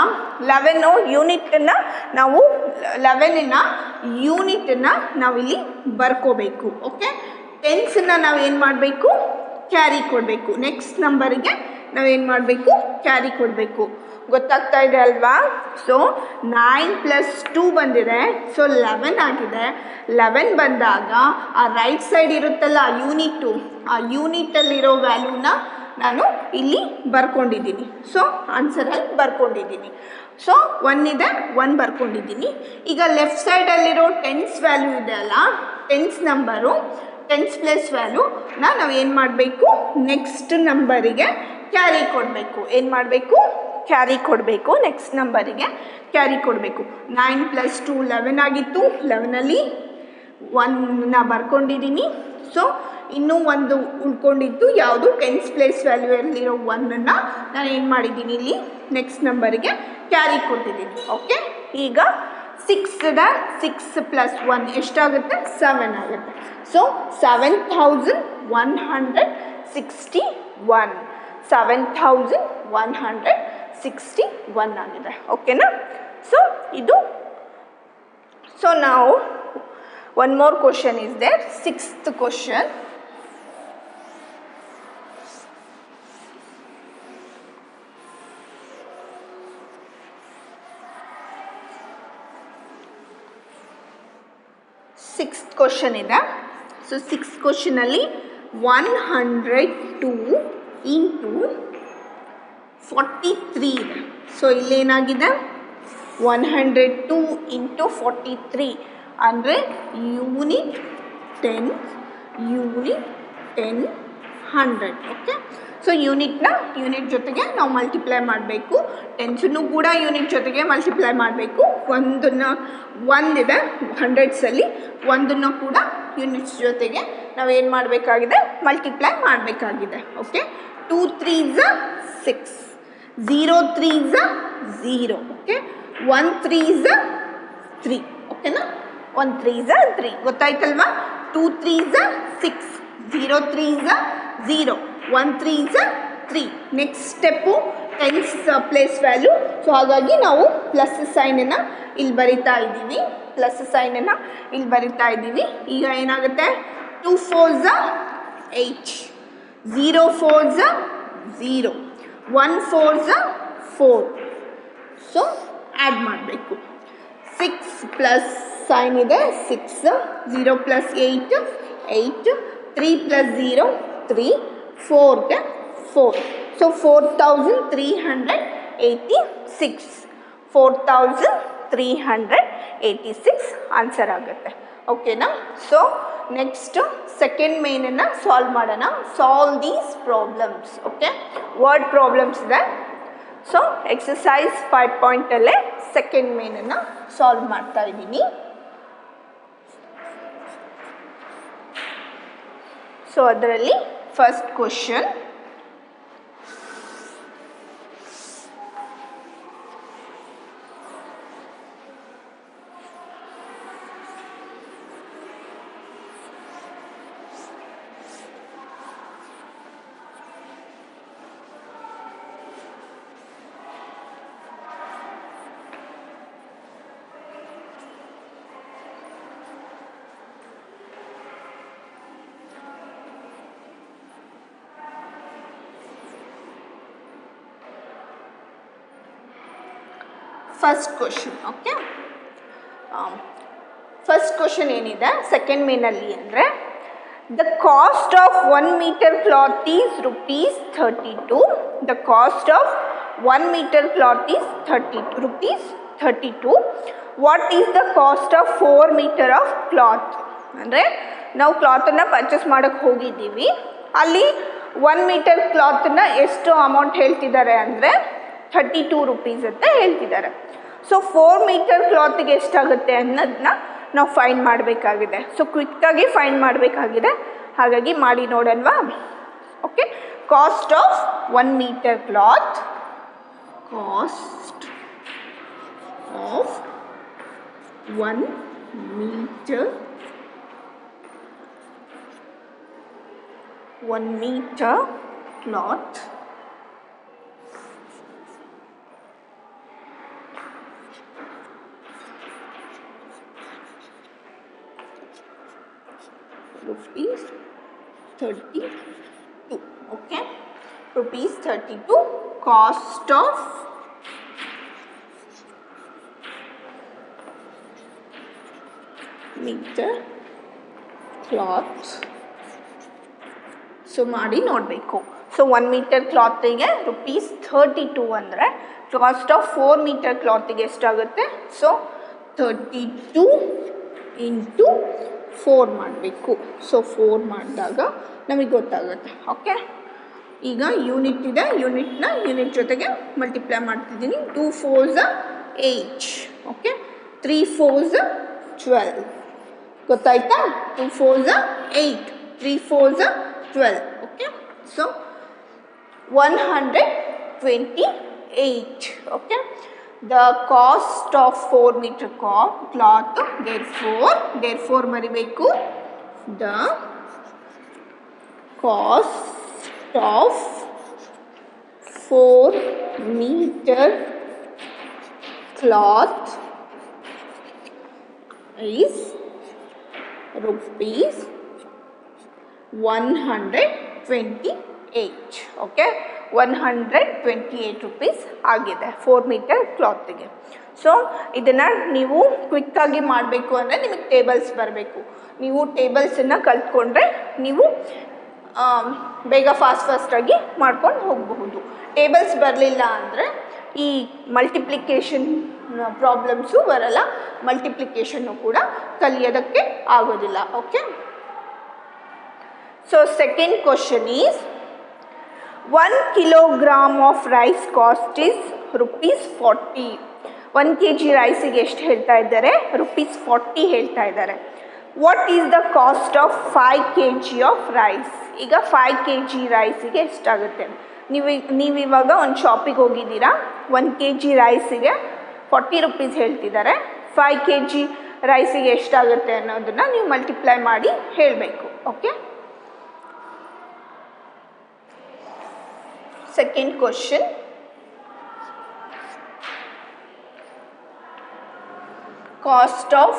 Speaker 3: 11 ಯೂನಿಟನ್ನು ನಾವು 11ನ ಯೂನಿಟನ್ನು ನಾವಿಲ್ಲಿ ಬರ್ಕೋಬೇಕು. ಓಕೆ, ಟೆನ್ಸನ್ನು ನಾವು ಏನು ಮಾಡಬೇಕು, ಕ್ಯಾರಿ ಕೊಡಬೇಕು. ನೆಕ್ಸ್ಟ್ ನಂಬರಿಗೆ ನಾವೇನು ಮಾಡಬೇಕು, ಕ್ಯಾರಿ ಕೊಡಬೇಕು. ಗೊತ್ತಾಗ್ತಾ ಇದೆ ಅಲ್ವಾ? ಸೊ 9 + 2 ಬಂದಿದೆ, ಸೊ 11 ಆಗಿದೆ. 11 ಬಂದಾಗ ಆ ರೈಟ್ ಸೈಡ್ ಇರುತ್ತಲ್ಲ ಯೂನಿಟು, ಆ ಯೂನಿಟಲ್ಲಿರೋ ವ್ಯಾಲ್ಯೂನ ನಾನು ಇಲ್ಲಿ ಬರ್ಕೊಂಡಿದ್ದೀನಿ. ಸೊ ಆನ್ಸರಲ್ಲಿ ಬರ್ಕೊಂಡಿದ್ದೀನಿ. ಸೊ 1 ಇದೆ, 1 ಬರ್ಕೊಂಡಿದ್ದೀನಿ. ಈಗ ಲೆಫ್ಟ್ ಸೈಡಲ್ಲಿರೋ ಟೆನ್ಸ್ ವ್ಯಾಲ್ಯೂ ಇದೆ ಅಲ್ಲ, ಟೆನ್ಸ್ ನಂಬರು, ಟೆನ್ಸ್ ಪ್ಲೇಸ್ ವ್ಯಾಲ್ಯೂನ ನಾವು ಏನು ಮಾಡಬೇಕು, ನೆಕ್ಸ್ಟ್ ನಂಬರಿಗೆ ಕ್ಯಾರಿ ಕೊಡಬೇಕು. ಏನು ಮಾಡಬೇಕು, ಕ್ಯಾರಿ ಕೊಡಬೇಕು. ನೆಕ್ಸ್ಟ್ ನಂಬರಿಗೆ ಕ್ಯಾರಿ ಕೊಡಬೇಕು. 9 + 2 11 ಆಗಿತ್ತು, 11ಅಲ್ಲಿ 1ನ ಬರ್ಕೊಂಡಿದ್ದೀನಿ. ಸೊ ಇನ್ನೂ ಒಂದು ಉಳ್ಕೊಂಡಿದ್ದು ಯಾವುದು, ಟೆನ್ಸ್ ಪ್ಲೇಸ್ ವ್ಯಾಲ್ಯೂಯಲ್ಲಿರೋ 1ನ್ನು ನಾನು ಏನು ಮಾಡಿದ್ದೀನಿ, ಇಲ್ಲಿ ನೆಕ್ಸ್ಟ್ ನಂಬರಿಗೆ ಕ್ಯಾರಿ ಕೊಟ್ಟಿದ್ದೀನಿ. ಓಕೆ, ಈಗ 6 + 1 ಎಷ್ಟಾಗುತ್ತೆ, 7 ಆಗುತ್ತೆ. ಸೊ 7161 7161 ಆಗಿದೆ. ಓಕೆನಾ? ಸೊ ಇದು, ಸೊ ನಾವು one more question is there, 6th question. Sixth question ಇದೆ. ಸೊ 6th ಕ್ವಶನಲ್ಲಿ 102 × 43 ಇದೆ. ಸೊ ಇಲ್ಲೇನಾಗಿದೆ, 102 × 43 ಅಂದರೆ ಯೂನಿಟ್ 10, ಯೂನಿಟ್ 10, 100. ಓಕೆ, ಸೊ ಯೂನಿಟ್ನ ಯೂನಿಟ್ ಜೊತೆಗೆ ನಾವು ಮಲ್ಟಿಪ್ಲೈ ಮಾಡಬೇಕು. ಟೆನ್ಸನ್ನು ಕೂಡ ಯೂನಿಟ್ ಜೊತೆಗೆ ಮಲ್ಟಿಪ್ಲೈ ಮಾಡಬೇಕು. ಒಂದಿದೆ ಹಂಡ್ರೆಡ್ಸಲ್ಲಿ, ಒಂದನ್ನು ಕೂಡ ಯೂನಿಟ್ಸ್ ಜೊತೆಗೆ ನಾವೇನು ಮಾಡಬೇಕಾಗಿದೆ, ಮಲ್ಟಿಪ್ಲೈ ಮಾಡಬೇಕಾಗಿದೆ. Okay, 2 3s 6, 0 3s 0. Okay, 1 3s 3. ಓಕೆನಾ, 1 3s 3 ಗೊತ್ತಾಯ್ತಲ್ವಾ? 2 3s 6, 0 3s 0, 1 3s 3. Next step tense place value. So ಹಾಗಾಗಿ ನಾವು ಪ್ಲಸ್ ಸೈನನ್ನು ಇಲ್ಲಿ ಬರಿತಾ ಇದ್ದೀವಿ, ಪ್ಲಸ್ ಸೈನನ್ನು ಇಲ್ಲಿ ಬರಿತಾ ಇದ್ದೀವಿ. ಈಗ ಏನಾಗುತ್ತೆ, 2 4s 8, 0 4s 0, 1 4s 4. So add ಮಾಡಬೇಕು. 6 ಪ್ಲಸ್ ಸೈನ್ ಇದೆ, 6, 0 + 8 8, 3 + 0 3, 4ಗೆ 4. ಸೊ 4386, 4386 ಆನ್ಸರ್ ಆಗುತ್ತೆ. ಓಕೆನಾ? ಸೊ ನೆಕ್ಸ್ಟ್ ಸೆಕೆಂಡ್ ಮೇನನ್ನು ಸಾಲ್ವ್ ಮಾಡೋಣ. Solve these problems. Okay, word problems ಇದೆ. ಸೊ ಎಕ್ಸಸೈಸ್ 5.ಅಲ್ಲೇ ಸೆಕೆಂಡ್ ಮೇನನ್ನು ಸಾಲ್ವ್ ಮಾಡ್ತಾ ಇದ್ದೀನಿ. ಸೊ ಅದರಲ್ಲಿ first question, first question. Okay, first question ಏನಿದೆ ಸೆಕೆಂಡ್ ಮೇನಲ್ಲಿ ಅಂದರೆ, the cost of 1 meter cloth is ₹32. The cost of 1 meter cloth is ₹32. 32. What is the cost of 4 meter of cloth? ಅಂದರೆ ನಾವು ಕ್ಲಾತನ್ನು purchase ಮಾಡೋಕ್ಕೆ ಹೋಗಿದ್ದೀವಿ, ಅಲ್ಲಿ 1 ಮೀಟರ್ ಕ್ಲಾತನ್ನ ಎಷ್ಟು ಅಮೌಂಟ್ ಹೇಳ್ತಿದ್ದಾರೆ ಅಂದರೆ 32 rupees ಅಂತ ಹೇಳ್ತಿದ್ದಾರೆ. ಸೊ 4 ಮೀಟರ್ ಕ್ಲಾತಿಗೆ ಎಷ್ಟಾಗುತ್ತೆ ಅನ್ನೋದನ್ನ ನಾವು ಫೈಂಡ್ ಮಾಡಬೇಕಾಗಿದೆ. ಸೊ ಕ್ವಿಕ್ಕಾಗಿ ಫೈಂಡ್ ಮಾಡಬೇಕಾಗಿದೆ, ಹಾಗಾಗಿ ಮಾಡಿ ನೋಡಲ್ವಾ. Okay, cost of 1 metre cloth, cost of 1 meter cloth rupees 32. Okay, rupees 32 cost of meter cloth. So ಮಾಡಿ ನೋಡಬೇಕು. ಸೊ 1 ಮೀಟರ್ ಕ್ಲಾತಿಗೆ rupees 32 ಅಂದರೆ ಕಾಸ್ಟ್ ಆಫ್ 4 ಮೀಟರ್ ಕ್ಲಾತಿಗೆ ಎಷ್ಟಾಗುತ್ತೆ. ಸೊ 32 ಇಂಟು 4 ಮಾಡಬೇಕು. ಸೊ 4 ಮಾಡಿದಾಗ ನಮಗೆ ಗೊತ್ತಾಗುತ್ತೆ. ಓಕೆ, ಈಗ ಯೂನಿಟ್ ಇದೆ, ಯೂನಿಟ್ ಜೊತೆಗೆ ಮಲ್ಟಿಪ್ಲೈ ಮಾಡ್ತಿದ್ದೀನಿ. 2 4s 8. Okay, 3 4s 12. ಗೊತ್ತಾಯ್ತಾ? 2 4s 8, 3 4s 12. Okay, so 128. Okay, the cost of 4 meter cloth, therefore maribeku, the cost of 4 meter cloth is rupees 128. Okay, 128 rupees ಆಗಿದೆ 4 ಮೀಟರ್ ಕ್ಲಾತಿಗೆ. ಸೊ ಇದನ್ನು ನೀವು ಕ್ವಿಕ್ಕಾಗಿ ಮಾಡಬೇಕು ಅಂದರೆ ನಿಮಗೆ ಟೇಬಲ್ಸ್ ಬರಬೇಕು. ನೀವು ಟೇಬಲ್ಸನ್ನು ಕಲ್ತ್ಕೊಂಡ್ರೆ ನೀವು ಬೇಗ ಫಾಸ್ಟಾಗಿ ಮಾಡ್ಕೊಂಡು ಹೋಗಬಹುದು. ಟೇಬಲ್ಸ್ ಬರಲಿಲ್ಲ ಅಂದರೆ ಈ ಮಲ್ಟಿಪ್ಲಿಕೇಶನ್ ಪ್ರಾಬ್ಲಮ್ಸು ಬರಲ್ಲ, ಮಲ್ಟಿಪ್ಲಿಕೇಶನ್ನು ಕೂಡ ಕಲಿಯೋದಕ್ಕೆ ಆಗೋದಿಲ್ಲ. Okay, so second question is 1 kilogram of rice cost is rupees 40. 1 kg ರೈಸಿಗೆ ಎಷ್ಟು ಹೇಳ್ತಾ ಇದ್ದಾರೆ? rupees 40 ಹೇಳ್ತಾ ಇದ್ದಾರೆ. What is the cost of 5 kg of rice? ಈಗ 5 kg ರೈಸಿಗೆ ಎಷ್ಟಾಗುತ್ತೆ? ನೀವಿವಾಗ ಒಂದು ಶಾಪಿಗೆ ಹೋಗಿದ್ದೀರಾ, 1 kg ರೈಸಿಗೆ 40 rupees ಹೇಳ್ತಿದ್ದಾರೆ. 5 kg ರೈಸಿಗೆ ಎಷ್ಟಾಗುತ್ತೆ ಅನ್ನೋದನ್ನು ನೀವು ಮಲ್ಟಿಪ್ಲೈ ಮಾಡಿ ಹೇಳಬೇಕು. Okay, second question, cost of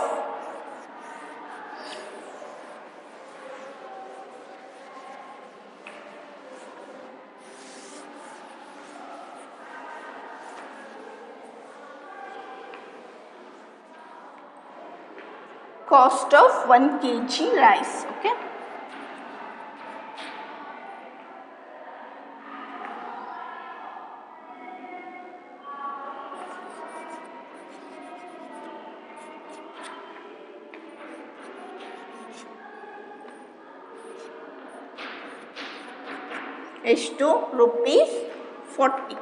Speaker 3: cost of 1 kg rice. Okay, ಎಷ್ಟು? rupees 40.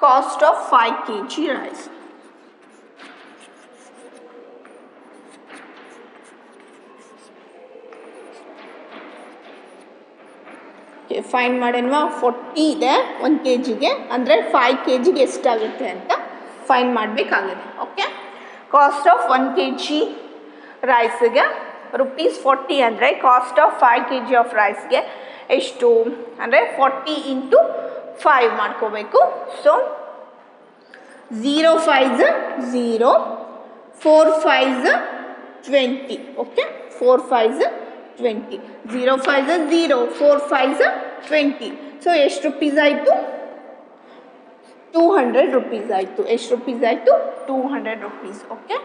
Speaker 3: Cost of 5 kg rice. Find ಮಾಡೋಣ. 40 ಇದೆ 1 kgಗೆ, ಅಂದರೆ 5 kgಗೆ ಎಷ್ಟಾಗುತ್ತೆ ಅಂತ ಫೈಂಡ್ ಮಾಡಬೇಕಾಗಿದೆ. Okay, cost of 1 kg ರೈಸ್ಗೆ rupees 40 ಅಂದರೆ ಕಾಸ್ಟ್ ಆಫ್ 5 kg ಆಫ್ ರೈಸ್ಗೆ ಎಷ್ಟು ಅಂದರೆ 40 ಇಂಟು 5 ಮಾಡ್ಕೋಬೇಕು. So 0 5s 0, 4 5s 20. Okay, 4 5s 20, 0 5s 0, 4 5s 20. So ಎಷ್ಟು ರುಪೀಸ್ ಆಯಿತು? 200 rupees ಆಯಿತು. ಎಷ್ಟು ರುಪೀಸ್ ಆಯಿತು? 200 rupees. Okay,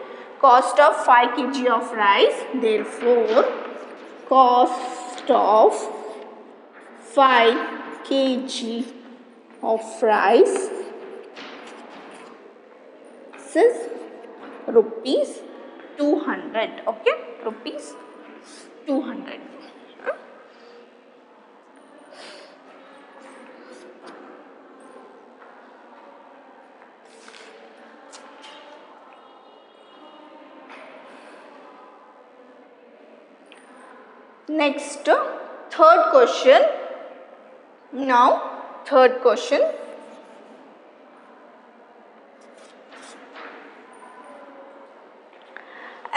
Speaker 3: cost of 5 kg of rice, therefore cost of 5 kg of rice is rupees 200. Okay, rupees 200. Next, third question. Now, third question.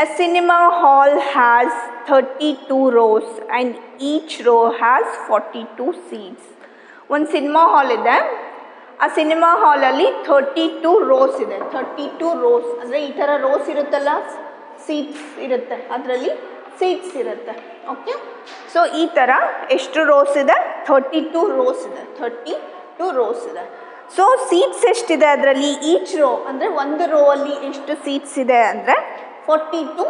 Speaker 3: A cinema hall has 32 rows and each row has 42 seats. ಒಂದು cinema hall ಇದೆ, ಆ cinema ಹಾಲಲ್ಲಿ 32 rose ಇದೆ. 32 rose ಅಂದರೆ ಈ ಥರ rose ಇರುತ್ತಲ್ಲ, seats ಇರುತ್ತೆ, ಅದರಲ್ಲಿ ಸೀಟ್ಸ್ ಇರುತ್ತೆ. ಓಕೆ, ಸೊ ಈ ಥರ ಎಷ್ಟು ರೋಸ್ ಇದೆ? 32 ರೋಸ್ ಇದೆ. 32 ರೋಸ್ ಇದೆ. ಸೊ ಸೀಟ್ಸ್ ಎಷ್ಟಿದೆ ಅದರಲ್ಲಿ? ಈಚ್ ರೋ ಅಂದರೆ ಒಂದು ರೋ ಅಲ್ಲಿ ಎಷ್ಟು ಸೀಟ್ಸ್ ಇದೆ ಅಂದರೆ 42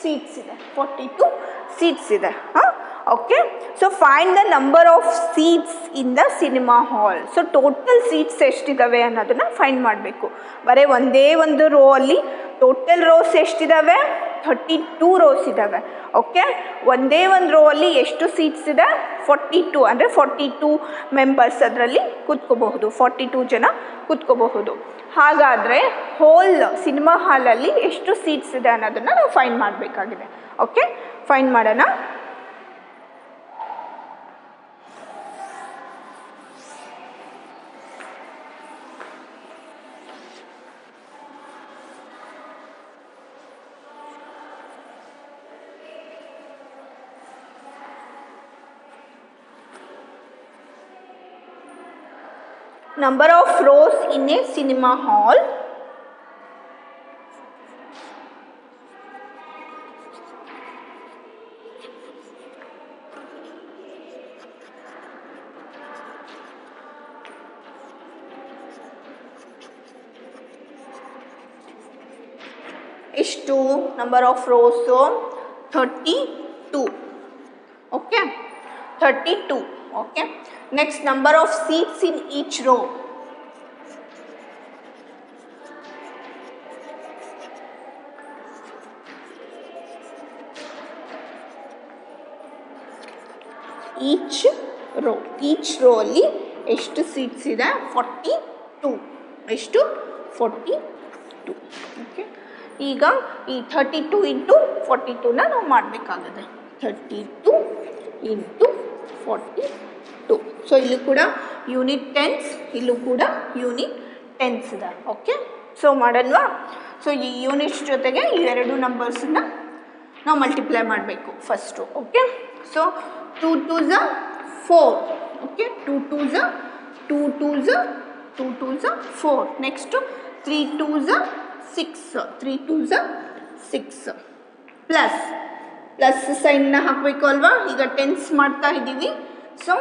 Speaker 3: ಸೀಟ್ಸ್ ಇದೆ. 42 ಸೀಟ್ಸ್ ಇದೆ. ಹಾಂ, okay. So find the number of seats in the cinema hall. So total seats ಎಷ್ಟಿದ್ದಾವೆ ಅನ್ನೋದನ್ನು ಫೈಂಡ್ ಮಾಡಬೇಕು. ಬರೀ ಒಂದೇ ಒಂದು ರೋ ಅಲ್ಲಿ ಟೋಟಲ್ ರೋಸ್ ಎಷ್ಟಿದ್ದಾವೆ? 32 ರೋಸ್ ಇದ್ದಾವೆ. ಓಕೆ, ಒಂದೇ ಒಂದು ರೋ ಅಲ್ಲಿ ಎಷ್ಟು ಸೀಟ್ಸ್ ಇದೆ? 42 ಅಂದರೆ 42 ಮೆಂಬರ್ಸ್ ಅದರಲ್ಲಿ ಕೂತ್ಕೋಬಹುದು. 42 ಜನ ಕೂತ್ಕೋಬಹುದು. ಹಾಗಾದರೆ ಹೋಲ್ ಸಿನಿಮಾ ಹಾಲಲ್ಲಿ ಎಷ್ಟು ಸೀಟ್ಸ್ ಇದೆ ಅನ್ನೋದನ್ನು ನಾವು ಫೈಂಡ್ ಮಾಡಬೇಕಾಗಿದೆ. ಓಕೆ, ಫೈಂಡ್ ಮಾಡೋಣ. Number of rows in a cinema hall. Ishtu number of rows, so 32. Okay, 32. Okay, next number of seats in each row. Each row ಅಲ್ಲಿ ಎಷ್ಟು ಸೀಟ್ಸ್ ಇದೆ? 42. ಎಷ್ಟು? 42. ಓಕೆ, ಈಗ ಈ 32 ಇಂಟು 42ನ ನಾವು ಮಾಡಬೇಕಾಗಿದೆ. 32 ಇಂಟು 42. ಸೊ ಇಲ್ಲೂ ಕೂಡ ಯೂನಿಟ್ ಟೆನ್ಸ್, ಇಲ್ಲೂ ಕೂಡ ಯೂನಿಟ್ ಟೆನ್ಸ್ ಇದೆ. ಓಕೆ, ಸೊ ಮಾಡೋಣವಾ? ಸೊ ಈ ಯೂನಿಟ್ಸ್ ಜೊತೆಗೆ ಈ ಎರಡು ನಂಬರ್ಸನ್ನ ನಾವು ಮಲ್ಟಿಪ್ಲೈ ಮಾಡಬೇಕು first. Okay, so 2 2s 4. Okay, 2 2s 4. Next 3 2s 6. 3 2s 6 plus ಸೈನ್ನ ಹಾಕಬೇಕು ಅಲ್ವಾ? ಈಗ ಟೆನ್ಸ್ ಮಾಡ್ತಾ ಇದ್ದೀವಿ. ಸೊ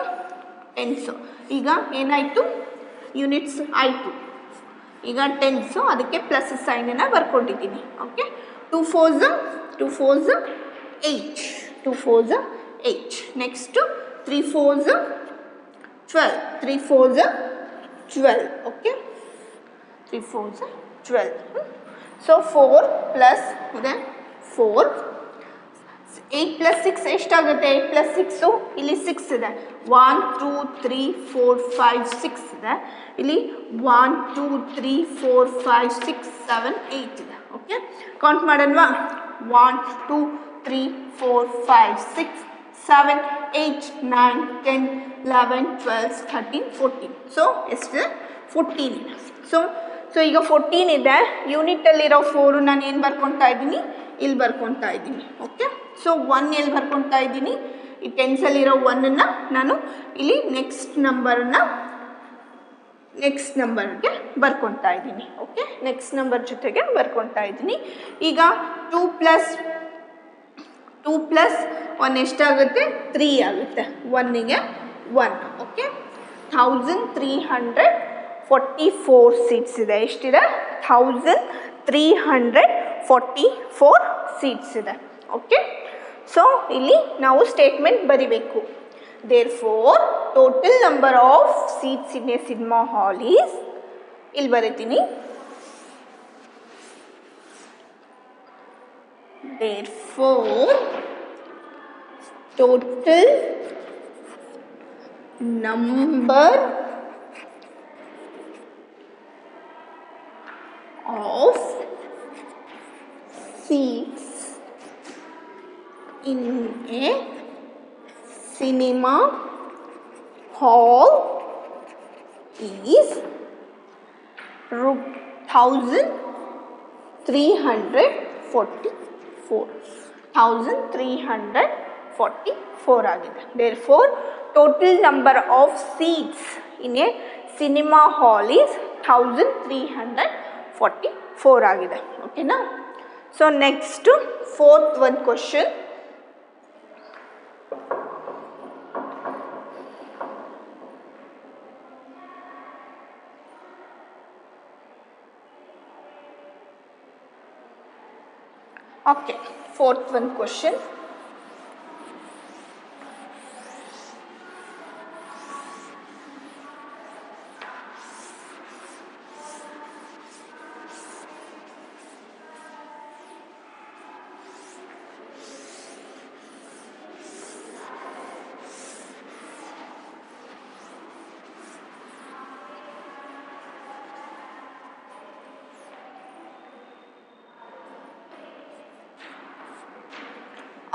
Speaker 3: ಟೆನ್ಸು ಈಗ ಏನಾಯಿತು? ಯೂನಿಟ್ಸ್ ಆಯಿತು. ಈಗ ಟೆನ್ಸು, ಅದಕ್ಕೆ ಪ್ಲಸ್ ಸೈನನ್ನು ಬರ್ಕೊಂಡಿದ್ದೀನಿ. Okay, 2 4s 8. 2 4s 8. Next 3 4s 12. 3 4s 12. Okay, 3 4s 12. So 4 plus ಇದೆ 4. 8 ಪ್ಲಸ್ 6 ಎಷ್ಟಾಗುತ್ತೆ? 8 ಪ್ಲಸ್ 6 ಇಲ್ಲಿ 6 ಇದೆ. 1 2 3 4 5 6 ಇದೆ. ಇಲ್ಲಿ 1 2 3 4 5 6 7 8 ಇದೆ. Okay, count ಮಾಡೋಣವಾ? 1 2 3 4 5 6 7 8 9 10 11 12 13 14. ಸೊ ಎಷ್ಟಿದೆ? 14 ಇದೆ. ಸೊ ಈಗ 14 ಇದೆ. ಯೂನಿಟಲ್ಲಿರೋ 4 ನಾನು ಏನು ಬರ್ಕೊತಾ ಇದ್ದೀನಿ? ಇಲ್ಲಿ ಬರ್ಕೊತಾ ಇದ್ದೀನಿ. ಓಕೆ, ಸೊ 1 ಎಲ್ಲಿ ಬರ್ಕೊತಾ ಇದ್ದೀನಿ? ಈ ಟೆನ್ಸಲ್ಲಿರೋ 1ನ್ನು ನಾನು ಇಲ್ಲಿ ನೆಕ್ಸ್ಟ್ ನಂಬರ್ಗೆ ಬರ್ಕೊತಾ ಇದ್ದೀನಿ. ಓಕೆ, ನೆಕ್ಸ್ಟ್ ನಂಬರ್ ಜೊತೆಗೆ ಬರ್ಕೊತಾ ಇದ್ದೀನಿ. ಈಗ 2 ಪ್ಲಸ್ 1 ಎಷ್ಟಾಗುತ್ತೆ? 3 ಆಗುತ್ತೆ. 1ಗೆ 1. ಓಕೆ, 1344 ಸೀಟ್ಸ್ ಇದೆ. ಎಷ್ಟಿದೆ? 1344 ಸೀಟ್ಸ್ ಇದೆ. ಓಕೆ, ಸೊ ಇಲ್ಲಿ ನಾವು ಸ್ಟೇಟ್ಮೆಂಟ್ ಬರಿಬೇಕು. Therefore, total number of seats in a cinema hall is, ಇಲ್ಲಿ ಬರೀತೀನಿ, therefore total number of seats in a cinema hall is 1344 ಆಗಿದೆ. Therefore, total number of seats in a cinema hall is 1344 ಆಗಿದೆ. ಓಕೆನಾ? So next fourth ಒಂದು question. Okay, fourth one question.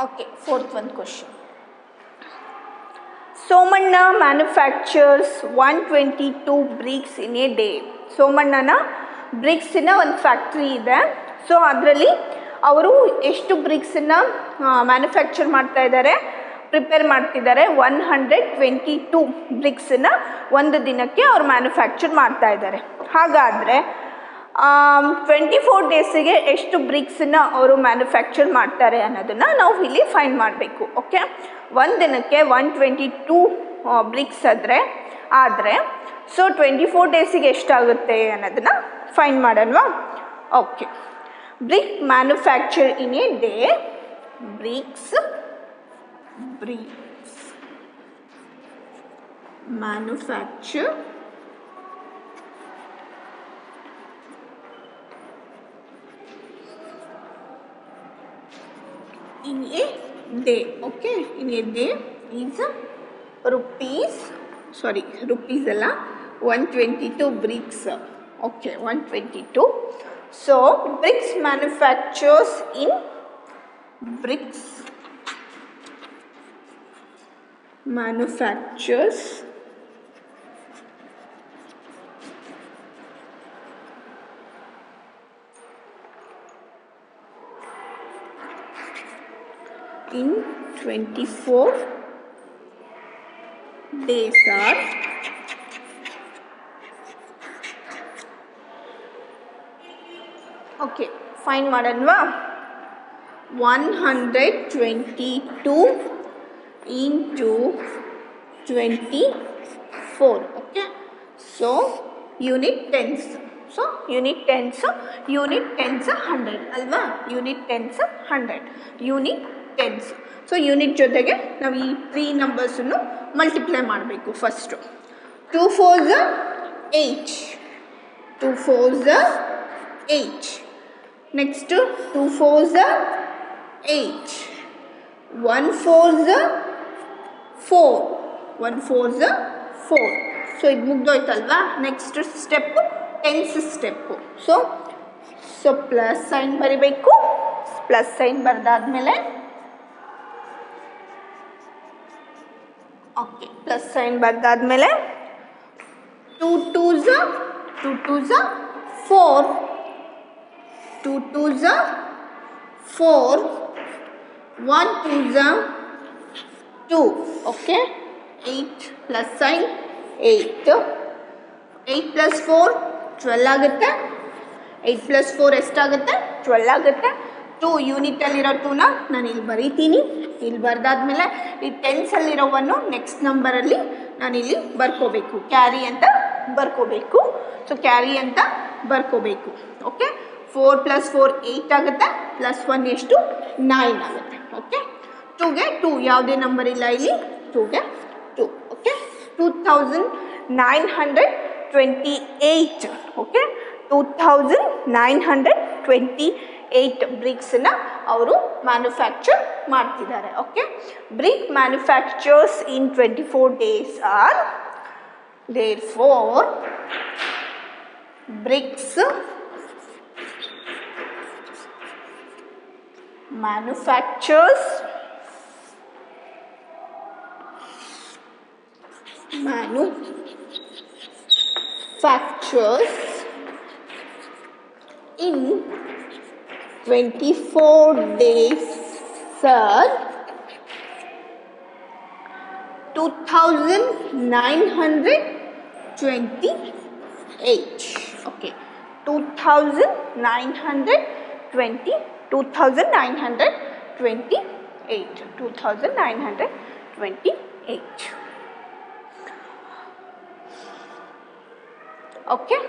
Speaker 3: Okay, fourth one question. Somanna manufactures 122 bricks in a day. ಸೋಮಣ್ಣನ ಬ್ರಿಕ್ಸಿನ ಒಂದು factory ಇದೆ. So ಅದರಲ್ಲಿ ಅವರು ಎಷ್ಟು ಬ್ರಿಕ್ಸನ್ನು manufacture ಮಾಡ್ತಾ ಇದ್ದಾರೆ, ಪ್ರಿಪೇರ್ ಮಾಡ್ತಿದ್ದಾರೆ? 122 ಬ್ರಿಕ್ಸನ್ನು ಒಂದು ದಿನಕ್ಕೆ ಅವ್ರು ಮ್ಯಾನುಫ್ಯಾಕ್ಚರ್ ಮಾಡ್ತಾ ಇದ್ದಾರೆ. ಹಾಗಾದರೆ 24 ಡೇಸಿಗೆ ಎಷ್ಟು ಬ್ರಿಕ್ಸನ್ನು ಅವರು ಮ್ಯಾನುಫ್ಯಾಕ್ಚರ್ ಮಾಡ್ತಾರೆ ಅನ್ನೋದನ್ನು ನಾವು ಇಲ್ಲಿ ಫೈಂಡ್ ಮಾಡಬೇಕು. ಓಕೆ, ಒಂದು ದಿನಕ್ಕೆ 122 ಬ್ರಿಕ್ಸ್ ಆದರೆ ಸೊ 24 ಡೇಸಿಗೆ ಎಷ್ಟಾಗುತ್ತೆ ಅನ್ನೋದನ್ನು ಫೈಂಡ್ ಮಾಡೋಣವಾ? Okay, brick manufacture in a day, bricks manufacture in a day. Okay, in a day is rupees alla 122 bricks. Okay, 122. So bricks manufactures in in 24 days are okay, fine ಮಾಡೋಣವಾ? 122 into 24. Okay, so unit tens. So unit tens 100 ಅಲ್ವಾ? unit tens 100, unit tens. So unit ಜೊತೆಗೆ ನಾವು ಈ 3 ನಂಬರ್ಸನ್ನು multiply ಮಾಡಬೇಕು. First 2 4s 8, 2 4s 8. Next 2 4s 8, 1 4s 4, 1 4s 4. So ಇದು ಮುಗ್ದೋಯ್ತಲ್ವಾ? Next step tens step. So plus sign ಬರಿಬೇಕು. Plus sign ಬರೆದಾದ್ಮೇಲೆ ಓಕೆ, ಪ್ಲಸ್ ಸೈನ್ ಬರೆದಾದ್ಮೇಲೆ 2 2s 4, 2 2s 4, 1 2s 2. Okay, 8 plus sign 8, 8 plus 4 12 ಆಗುತ್ತೆ. 8 ಪ್ಲಸ್ 4 ಎಷ್ಟಾಗುತ್ತೆ? 12 ಆಗುತ್ತೆ. 2 ಯೂನಿಟಲ್ಲಿರೋ 2ನ ನಾನು ಇಲ್ಲಿ ಬರೀತೀನಿ. ಇಲ್ಲಿ ಬರೆದಾದ್ಮೇಲೆ ಈ ಟೆನ್ಸಲ್ಲಿರೋವನ್ನು ನೆಕ್ಸ್ಟ್ ನಂಬರಲ್ಲಿ ನಾನಿಲ್ಲಿ ಬರ್ಕೋಬೇಕು, ಕ್ಯಾರಿ ಅಂತ ಬರ್ಕೋಬೇಕು. ಸೊ ಕ್ಯಾರಿ ಅಂತ ಬರ್ಕೋಬೇಕು. ಓಕೆ, 4 ಪ್ಲಸ್ 4 8 ಆಗುತ್ತೆ, ಪ್ಲಸ್ 1 ಎಷ್ಟು? 9 ಆಗುತ್ತೆ. ಓಕೆ, 2ಗೆ 2 ಯಾವುದೇ ನಂಬರ್ ಇಲ್ಲ ಇಲ್ಲಿ, 2ಗೆ okay, 2928, okay, 2928 bricks na ಅವರು ಮ್ಯಾನುಫ್ಯಾಕ್ಚರ್ ಮಾಡ್ತಿದ್ದಾರೆ. Okay, brick manufacturers in 24 days are therefore bricks manufactures in 24 days sir 2928. okay, 2928. Okay.